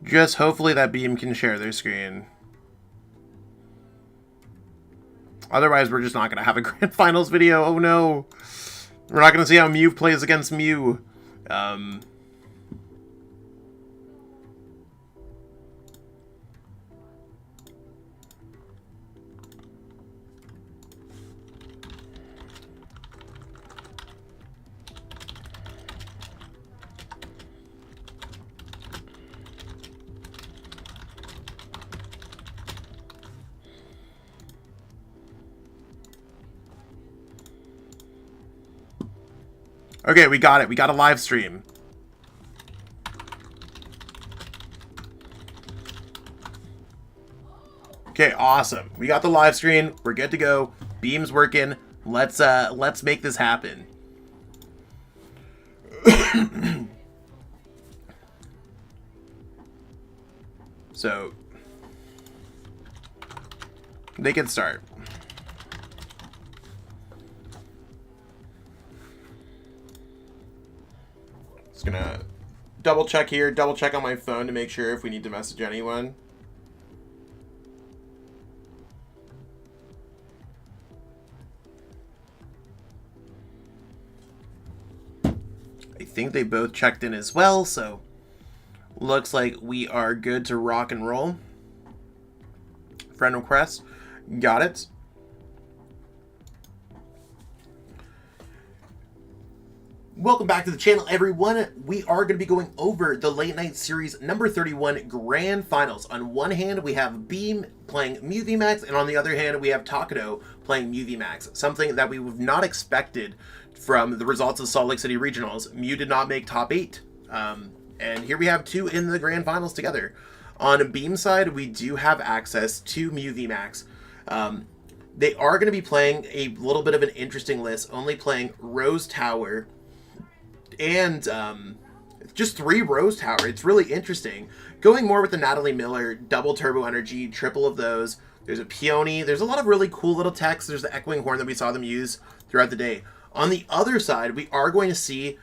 Just hopefully that Beam can share their screen. Otherwise, we're just not going to have a Grand Finals video. Oh no. We're not going to see how Mew plays against Mew. Okay, we got it. We got a live stream. Okay, awesome. We got the live stream. We're good to go. Beam's working. Let's make this happen. So they can start. Just gonna double check here, double check on my phone to make sure if we need to message anyone. I think they both checked in as well, so looks like we are good to rock and roll. Friend request, got it. Welcome back to the channel, everyone. We are going to be going over the Late Night Series number 31 Grand Finals. On one hand, we have Beam playing Mew VMAX, and on the other hand, we have Takudo playing Mew VMAX. Something that we would not expected from the results of Salt Lake City Regionals. Mew did not make top 8. And here we have two in the Grand Finals together. On Beam's side, we do have access to Mew VMAX. They are going to be playing a little bit of an interesting list, only playing Rose Tower and just 3 Rose Tower. It's really interesting. Going more with the Natalie Miller, double Turbo Energy, triple of those. There's a Peony. There's a lot of really cool little techs. There's the Echoing Horn that we saw them use throughout the day. On the other side, we are going to see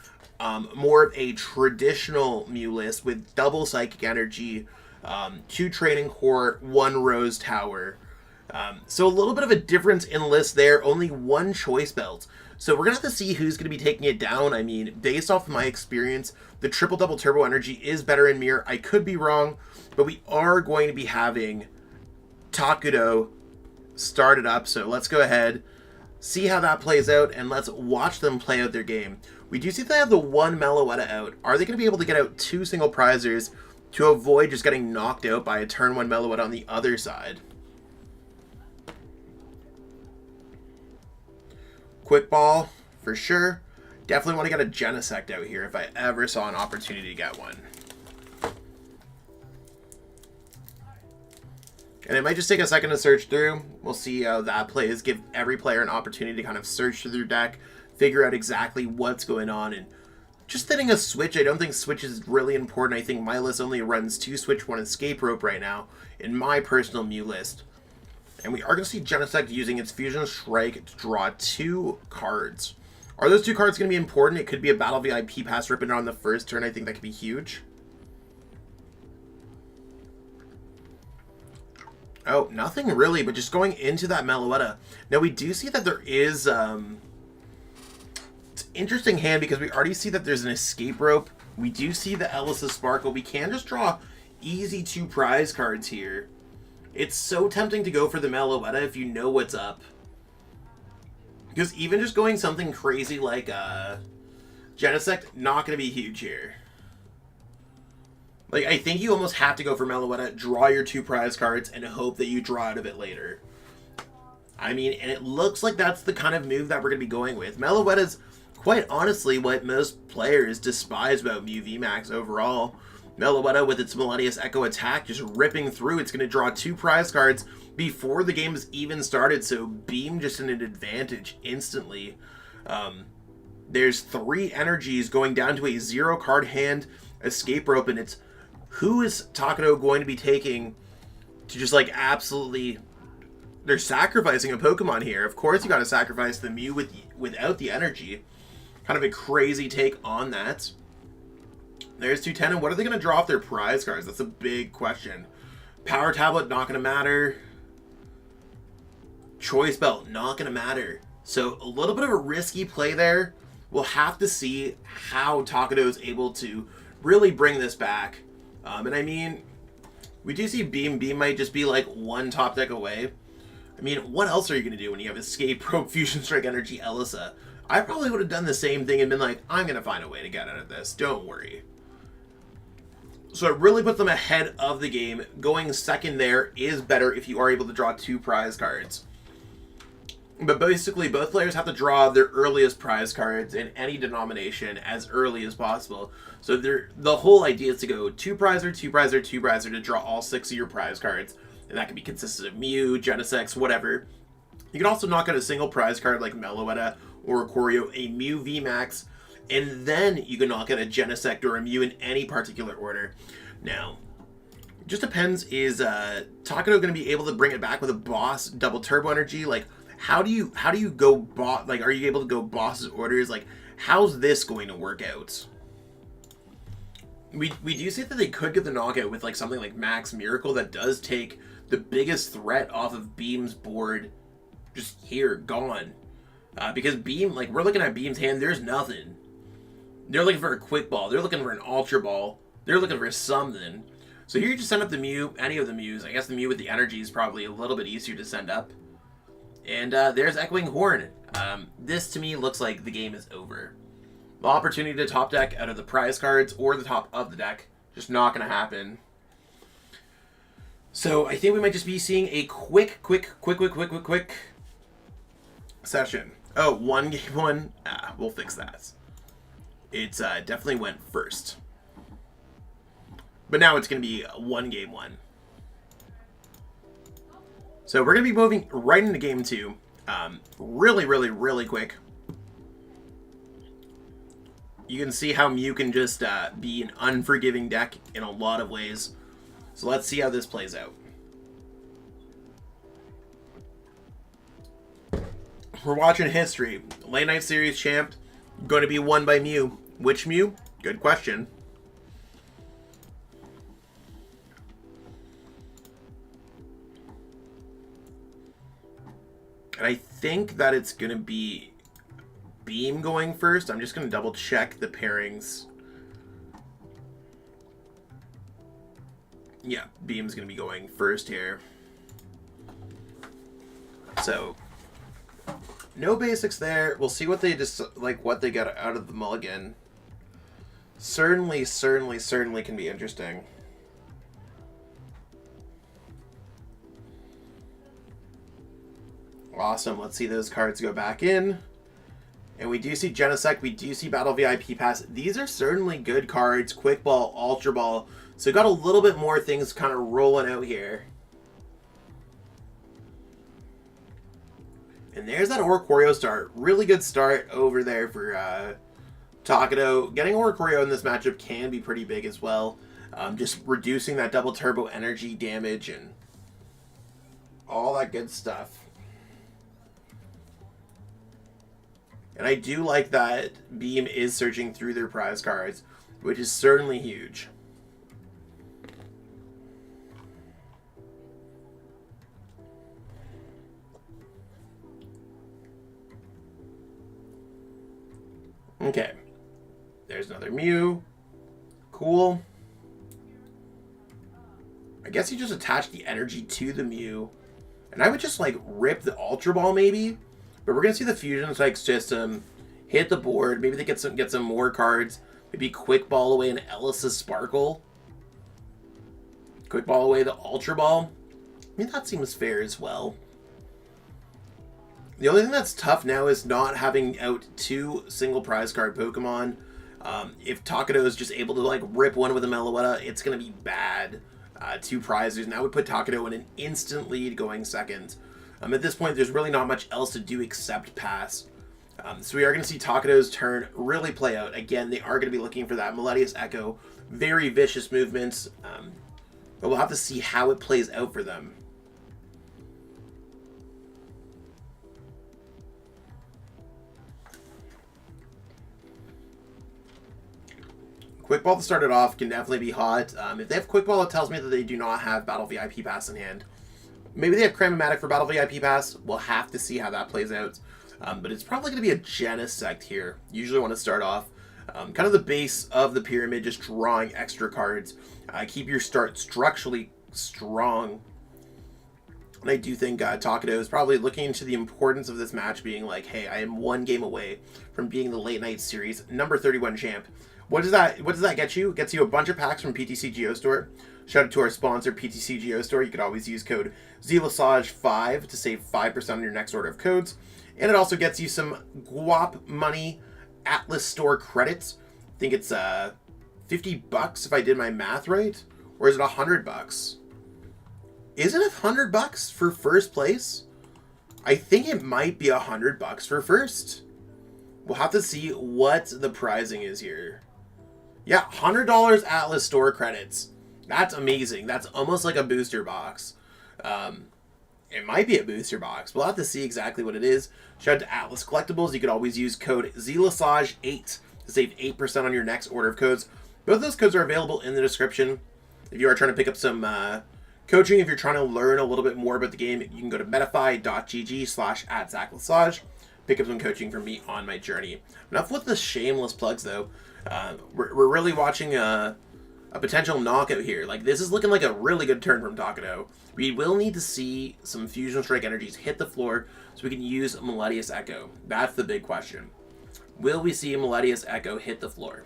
more of a traditional Mew list with double Psychic Energy, 2 Training Core, 1 Rose Tower. So a little bit of a difference in list there. Only 1 Choice Belt. So we're going to have to see who's going to be taking it down. I mean, based off of my experience, the triple double Turbo Energy is better in Mirror. I could be wrong, but we are going to be having Takudo started up. So let's go ahead, see how that plays out, and let's watch them play out their game. We do see they have the 1 Meloetta out. Are they going to be able to get out 2 single prizers? to avoid just getting knocked out by a turn 1 Meloetta on the other side. Quick Ball, for sure. Definitely want to get a Genesect out here if I ever saw an opportunity to get one. And it might just take a second to search through. We'll see how that plays. Give every player an opportunity to kind of search through their deck, figure out exactly what's going on, and just hitting a switch. I don't think switch is really important. I think my list only runs 2 switch, 1 escape rope right now in my personal Mew list. And we are going to see Genesect using its Fusion Strike to draw 2 cards. Are those 2 cards going to be important? It could be a Battle VIP pass ripping on the first turn. I think that could be huge. Oh, nothing really, but just going into that Meloetta. Now, we do see that there is... it's an interesting hand because we already see that there's an escape rope. We do see the Ellis' Sparkle. We can just draw easy 2 prize cards here. It's so tempting to go for the Meloetta if you know what's up. Because even just going something crazy like Genesect, not going to be huge here. Like, I think you almost have to go for Meloetta, draw your 2 prize cards, and hope that you draw out of it later. I mean, and it looks like that's the kind of move that we're going to be going with. Meloetta's, quite honestly, what most players despise about Mew VMAX overall. Meloetta with its Melodious Echo attack just ripping through. It's going to draw 2 prize cards before the game's even started, so Beam just in an advantage instantly. There's 3 energies going down to a 0-card hand escape rope, and it's who is Takedo going to be taking to just like absolutely... They're sacrificing a Pokemon here. Of course you got to sacrifice the Mew without the energy. Kind of a crazy take on that. There's 210, and what are they going to draw off their prize cards? That's a big question. Power Tablet, not going to matter. Choice Belt, not going to matter. So a little bit of a risky play there. We'll have to see how Takedo is able to really bring this back. And I mean, we do see Beam. Beam might just be like 1 top deck away. I mean, what else are you going to do when you have Escape Rope, Fusion Strike Energy, Elisa? I probably would have done the same thing and been like, I'm going to find a way to get out of this. Don't worry. So it really puts them ahead of the game. Going second there is better if you are able to draw 2 prize cards. But basically, both players have to draw their earliest prize cards in any denomination as early as possible. So the whole idea is to go 2 prizer, 2 prizer, 2 prizer to draw all 6 of your prize cards. And that can be consistent of Mew, Genesect, whatever. You can also knock out a single prize card like Meloetta or Corio, a Mew VMAX, and then you can knock out a Genesect or a Mew in any particular order. Now, it just depends, is Takedo going to be able to bring it back with a boss double turbo energy? Like, how do you go like, are you able to go boss's orders? Like, how's this going to work out? We do see that they could get the knockout with like something like Max Miracle that does take the biggest threat off of Beam's board just here, gone. Because Beam, like, we're looking at Beam's hand, there's nothing. They're looking for a Quick Ball. They're looking for an Ultra Ball. They're looking for something. So here you just send up the Mew, any of the Mews. I guess the Mew with the energy is probably a little bit easier to send up. And there's Echoing Horn. This, to me, looks like the game is over. The opportunity to top deck out of the prize cards or the top of the deck, just not going to happen. So I think we might just be seeing a quick session. Oh, 1 game 1? We'll fix that. It's definitely went first. But now it's going to be 1 game 1. So we're going to be moving right into game 2. Really quick. You can see how Mew can just be an unforgiving deck in a lot of ways. So let's see how this plays out. We're watching history. Late Night Series champ, going to be won by Mew. Which Mew? Good question. And I think that it's going to be Beam going first. I'm just going to double check the pairings. Yeah, Beam's going to be going first here. So, no basics there. We'll see what they just what they get out of the mulligan. Certainly can be interesting. Awesome. Let's see those cards go back in. And we do see Genesect. We do see Battle VIP Pass. These are certainly good cards. Quick Ball, Ultra Ball. So got a little bit more things kind of rolling out here. And there's that Oricorio start. Really good start over there for Takado. Getting Oricorio in this matchup can be pretty big as well. Just reducing that double turbo energy damage and all that good stuff. And I do like that Beam is searching through their prize cards, which is certainly huge. Okay. There's another Mew. Cool. I guess you just attach the energy to the Mew. And I would just like rip the Ultra Ball maybe. But we're going to see the Fusion Strike system hit the board. Maybe they get some more cards. Maybe Quick Ball away an Ellis's Sparkle. Quick Ball away the Ultra Ball. I mean, that seems fair as well. The only thing that's tough now is not having out 2 single prize card Pokemon. If Takado is just able to like rip one with a Meloetta, it's going to be bad. 2 prizes, and that would put Takado in an instant lead going second. At this point, there's really not much else to do except pass. So we are going to see Takado's turn really play out. Again, they are going to be looking for that Melodious Echo. Very vicious movements. But we'll have to see how it plays out for them. Quick Ball to start it off can definitely be hot. If they have Quick Ball, it tells me that they do not have Battle VIP Pass in hand. Maybe they have Cramomatic for Battle VIP Pass. We'll have to see how that plays out. But it's probably going to be a Genesect here. Usually want to start off kind of the base of the pyramid, just drawing extra cards. Keep your start structurally strong. And I do think Takado is probably looking into the importance of this match being like, hey, I am 1 game away from being the late night series number 31 champ. What does that get you? It gets you a bunch of packs from PTCGO store. Shout out to our sponsor, PTCGO store. You could always use code Lesage5 to save 5% on your next order of codes. And it also gets you some Guap Money Atlas Store credits. I think it's $50 if I did my math right. Or is it $100? Is it $100 for first place? I think it might be $100 for first. We'll have to see what the pricing is here. Yeah, $100 Atlas Store credits. That's amazing. That's almost like a booster box. It might be a booster box. We'll have to see exactly what it is. Shout out to Atlas Collectibles. You could always use code ZLesage8 to save 8% on your next order of codes. Both those codes are available in the description. If you are trying to pick up some coaching, if you're trying to learn a little bit more about the game, you can go to metafy.gg/@ZachLesage. Pick up some coaching from me on my journey. Enough with the shameless plugs, though. We're really watching a potential knockout here. Like, this is looking like a really good turn from Takado. We will need to see some Fusion Strike energies hit the floor so we can use Melodious Echo. That's the big question. Will we see Melodious Echo hit the floor?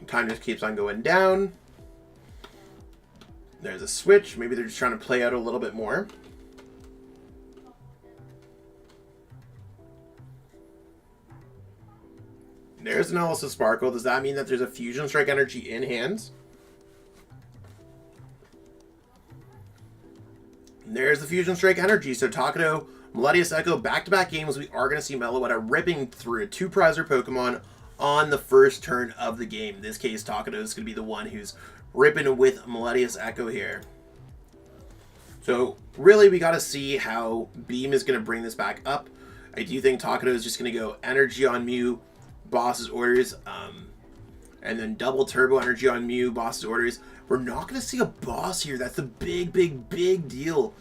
Time just keeps on going down. There's a switch. Maybe they're just trying to play out a little bit more. There's an Ellis's Sparkle. Does that mean that there's a Fusion Strike energy in hand? There's the Fusion Strike energy. So Takado, Melodious Echo, back-to-back games. We are going to see Meloetta ripping through a 2-prizer Pokemon on the first turn of the game. In this case, Takado is going to be the one who's ripping with Melodious Echo here. So really, we got to see how Beam is going to bring this back up. I do think Takado is just going to go Energy on Mew, Boss's Orders, and then double Turbo Energy on Mew, Boss's Orders. We're not going to see a boss here. That's the big deal.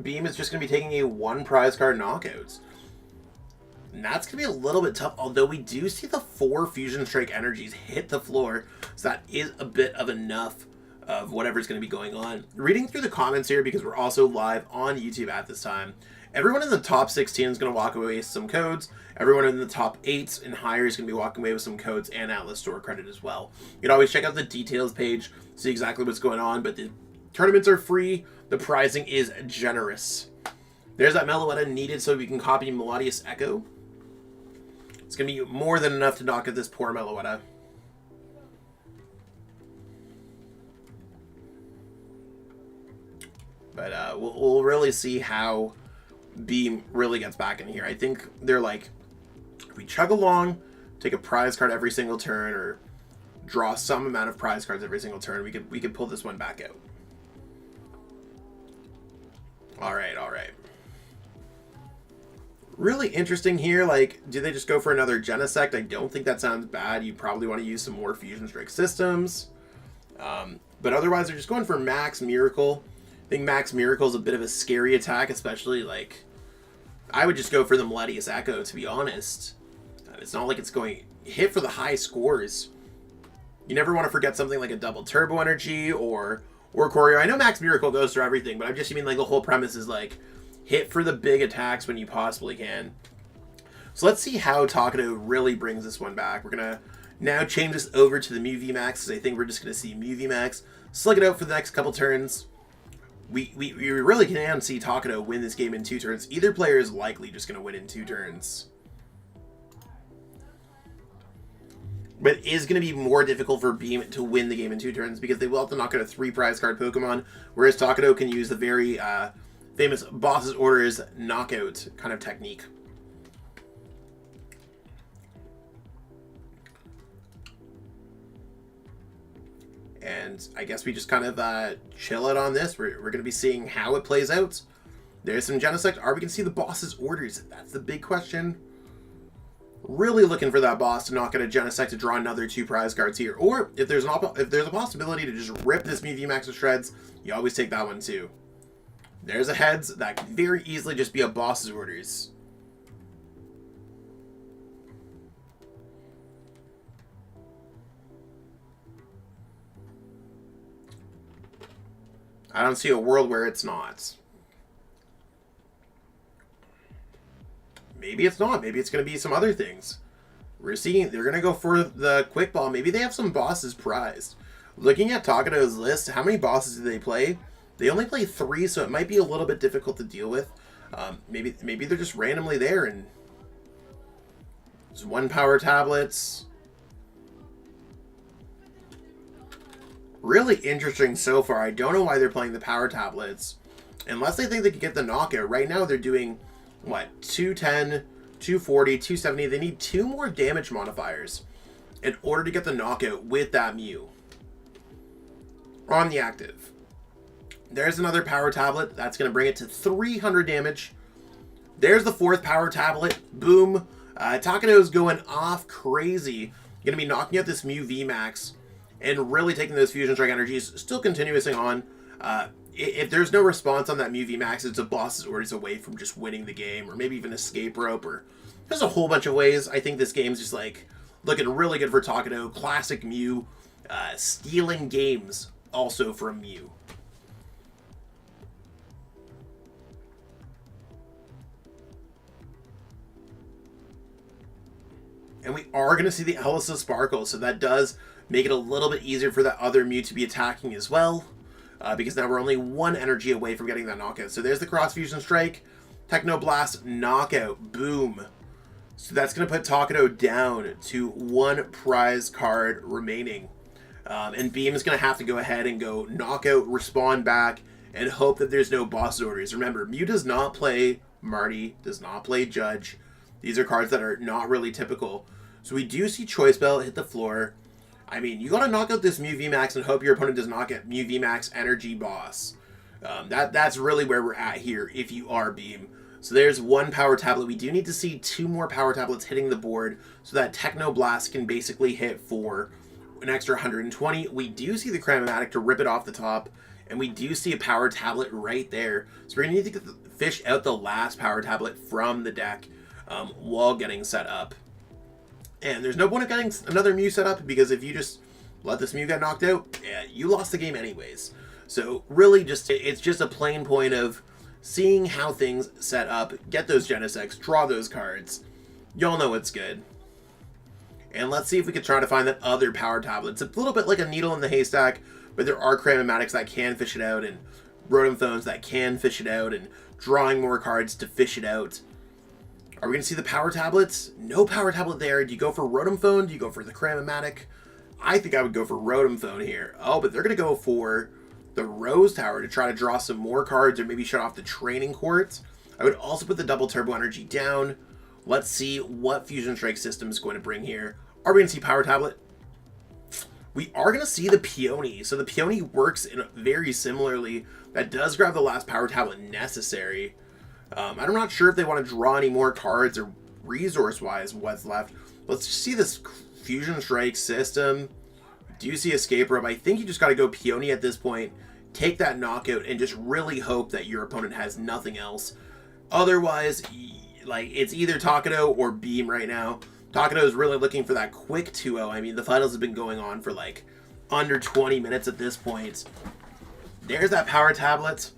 Beam is just going to be taking a 1 prize card knockouts. And that's going to be a little bit tough, although we do see the 4 Fusion Strike energies hit the floor, so that is a bit of enough of whatever's going to be going on. Reading through the comments here, because we're also live on YouTube at this time, everyone in the top 16 is going to walk away with some codes. Everyone in the top 8 and higher is going to be walking away with some codes and Atlas Store credit as well. You can always check out the details page, see exactly what's going on, but the tournaments are free. The pricing is generous. There's that Meloetta needed so we can copy Melodious Echo. It's going to be more than enough to knock at this poor Meloetta. But we'll really see how Beam really gets back in here. I think they're like, if we chug along, take a prize card every single turn, or draw some amount of prize cards every single turn, we could pull this one back out. All right. Really interesting here. Like, do they just go for another Genesect? I don't think that sounds bad. You probably want to use some more Fusion Strike systems. But otherwise, they're just going for Max Miracle. I think Max Miracle is a bit of a scary attack, especially, like, I would just go for the Melodious Echo, to be honest. It's not like it's going to hit for the high scores. You never want to forget something like a double Turbo Energy or Choreo. I know Max Miracle goes through everything, but I just mean, like, the whole premise is, like, hit for the big attacks when you possibly can. So let's see how Takano really brings this one back. We're going to now change this over to the Mew VMAX, because I think we're just going to see Mew VMAX. Slug it out for the next couple turns. We really can see Takano win this game in 2 turns. Either player is likely just going to win in 2 turns. But it is going to be more difficult for Beam to win the game in 2 turns, because they will have to knock out a 3 prize card Pokemon, whereas Takano can use the very famous Boss's Orders knockout kind of technique. And I guess we just kind of chill out on this. We're going to be seeing how it plays out. There's some Genesect. Are we going to see the Boss's Orders? That's the big question. Really looking for that boss to knock out a Genesect to draw another 2 prize cards here. Or if there's a possibility to just rip this Mew VMAX to shreds, you always take that one too. There's a heads. That could very easily just be a Boss's Orders. I don't see a world where it's not. Maybe it's not. Maybe it's going to be some other things. We're seeing they're going to go for the Quick Ball. Maybe they have some bosses prized. Looking at Takano's list, how many bosses do they play? They only play 3, so it might be a little bit difficult to deal with. Maybe they're just randomly there, and there's 1 power tablets. Really interesting so far. I don't know why they're playing the power tablets. Unless they think they could get the knockout. Right now they're doing, what, 210, 240, 270. They need 2 more damage modifiers in order to get the knockout with that Mew. On the active. There's another power tablet. That's going to bring it to 300 damage. There's the 4th power tablet. Boom. Takano's going off crazy. Going to be knocking out this Mew VMAX and really taking those Fusion Strike energies, still continuing on. If there's no response on that Mew VMAX, it's a Boss's Orders away from just winning the game, or maybe even Escape Rope, or there's a whole bunch of ways. I think this game's just like looking really good for Takano. Classic Mew, stealing games also from Mew. And we are going to see the Elisa Sparkle, so that does make it a little bit easier for that other Mew to be attacking as well. Because now we're only 1 energy away from getting that knockout. So there's the Cross Fusion Strike. Techno Blast knockout. Boom. So that's going to put Takano down to 1 prize card remaining. And Beam is going to have to go ahead and go knockout, respawn back, and hope that there's no Boss's Orders. Remember, Mew does not play Marty, does not play Judge. These are cards that are not really typical. So we do see Choice Bell hit the floor. I mean, you got to knock out this Mew VMAX and hope your opponent does not get Mew VMAX Energy Boss. That's really where we're at here if you are Beam. So there's 1 power tablet. We do need to see 2 more power tablets hitting the board so that Techno Blast can basically hit for an extra 120. We do see the Cramomatic to rip it off the top, and we do see a power tablet right there. So we're going to need to fish out the last power tablet from the deck while getting set up. And there's no point of getting another Mew set up, because if you just let this Mew get knocked out, yeah, you lost the game anyways. So really it's just a plain point of seeing how things set up, get those Genesects, draw those cards. Y'all know it's good. And let's see if we can try to find that other power tablet. It's a little bit like a needle in the haystack, but there are Cramomatics that can fish it out, and Rotom Phones that can fish it out, and drawing more cards to fish it out. Are we going to see the power tablets? No power tablet there. Do you go for Rotom Phone? Do you go for the Cramomatic? I think I would go for Rotom Phone here. Oh, but they're going to go for the Rose Tower to try to draw some more cards or maybe shut off the Training Court. I would also put the double Turbo Energy down. Let's see what Fusion Strike system is going to bring here. Are we going to see Power Tablet? We are going to see the Peony. So the Peony works in very similarly. That does grab the last Power Tablet necessary. I'm not sure if they want to draw any more cards or resource-wise what's left. Let's just see this Fusion Strike system. Do you see Escape Rope? I think you just got to go Peony at this point. Take that knockout and just really hope that your opponent has nothing else. Otherwise, like, it's either Takado or Beam right now. Takado is really looking for that quick 2-0. I mean, the finals have been going on for like under 20 minutes at this point. There's that Power Tablet.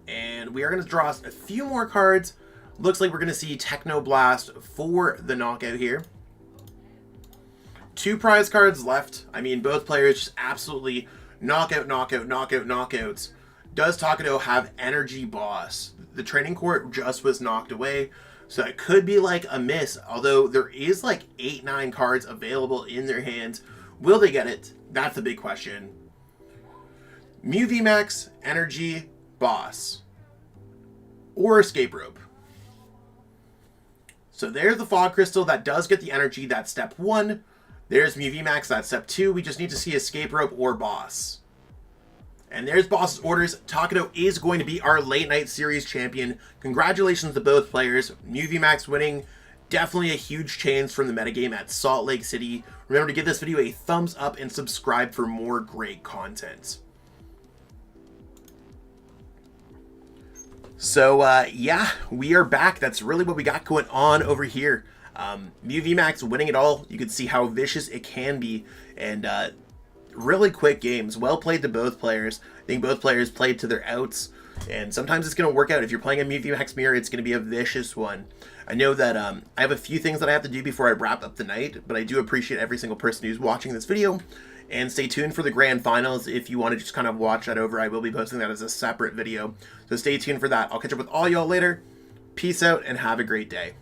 And we are going to draw a few more cards. Looks like we're going to see Techno Blast for the knockout here. 2 prize cards left. I mean, both players just absolutely knockouts. Does Takado have Energy Boss? The Training Court just was knocked away, so it could be like a miss, although there is like 8-9 cards available in their hands. Will they get it? That's the big question. Mew VMAX, Energy, Boss, or Escape Rope. So there's the Fog Crystal that does get the energy. That's step 1. There's Mew VMAX, that's step 2. We just need to see Escape Rope or Boss. And there's Boss's orders. Takado is going to be our late night series champion. Congratulations to both players. Mew VMAX winning. Definitely a huge change from the metagame at Salt Lake City. Remember to give this video a thumbs up and subscribe for more great content. So, yeah, we are back. That's really what we got going on over here. Mew VMAX winning it all. You can see how vicious it can be. And, really quick games. Well played to both players. I think both players played to their outs. And sometimes it's going to work out. If you're playing a Mew VMAX mirror, it's going to be a vicious one. I know that I have a few things that I have to do before I wrap up the night. But I do appreciate every single person who's watching this video. And stay tuned for the grand finals if you want to just kind of watch that over. I will be posting that as a separate video. So stay tuned for that. I'll catch up with all y'all later. Peace out and have a great day.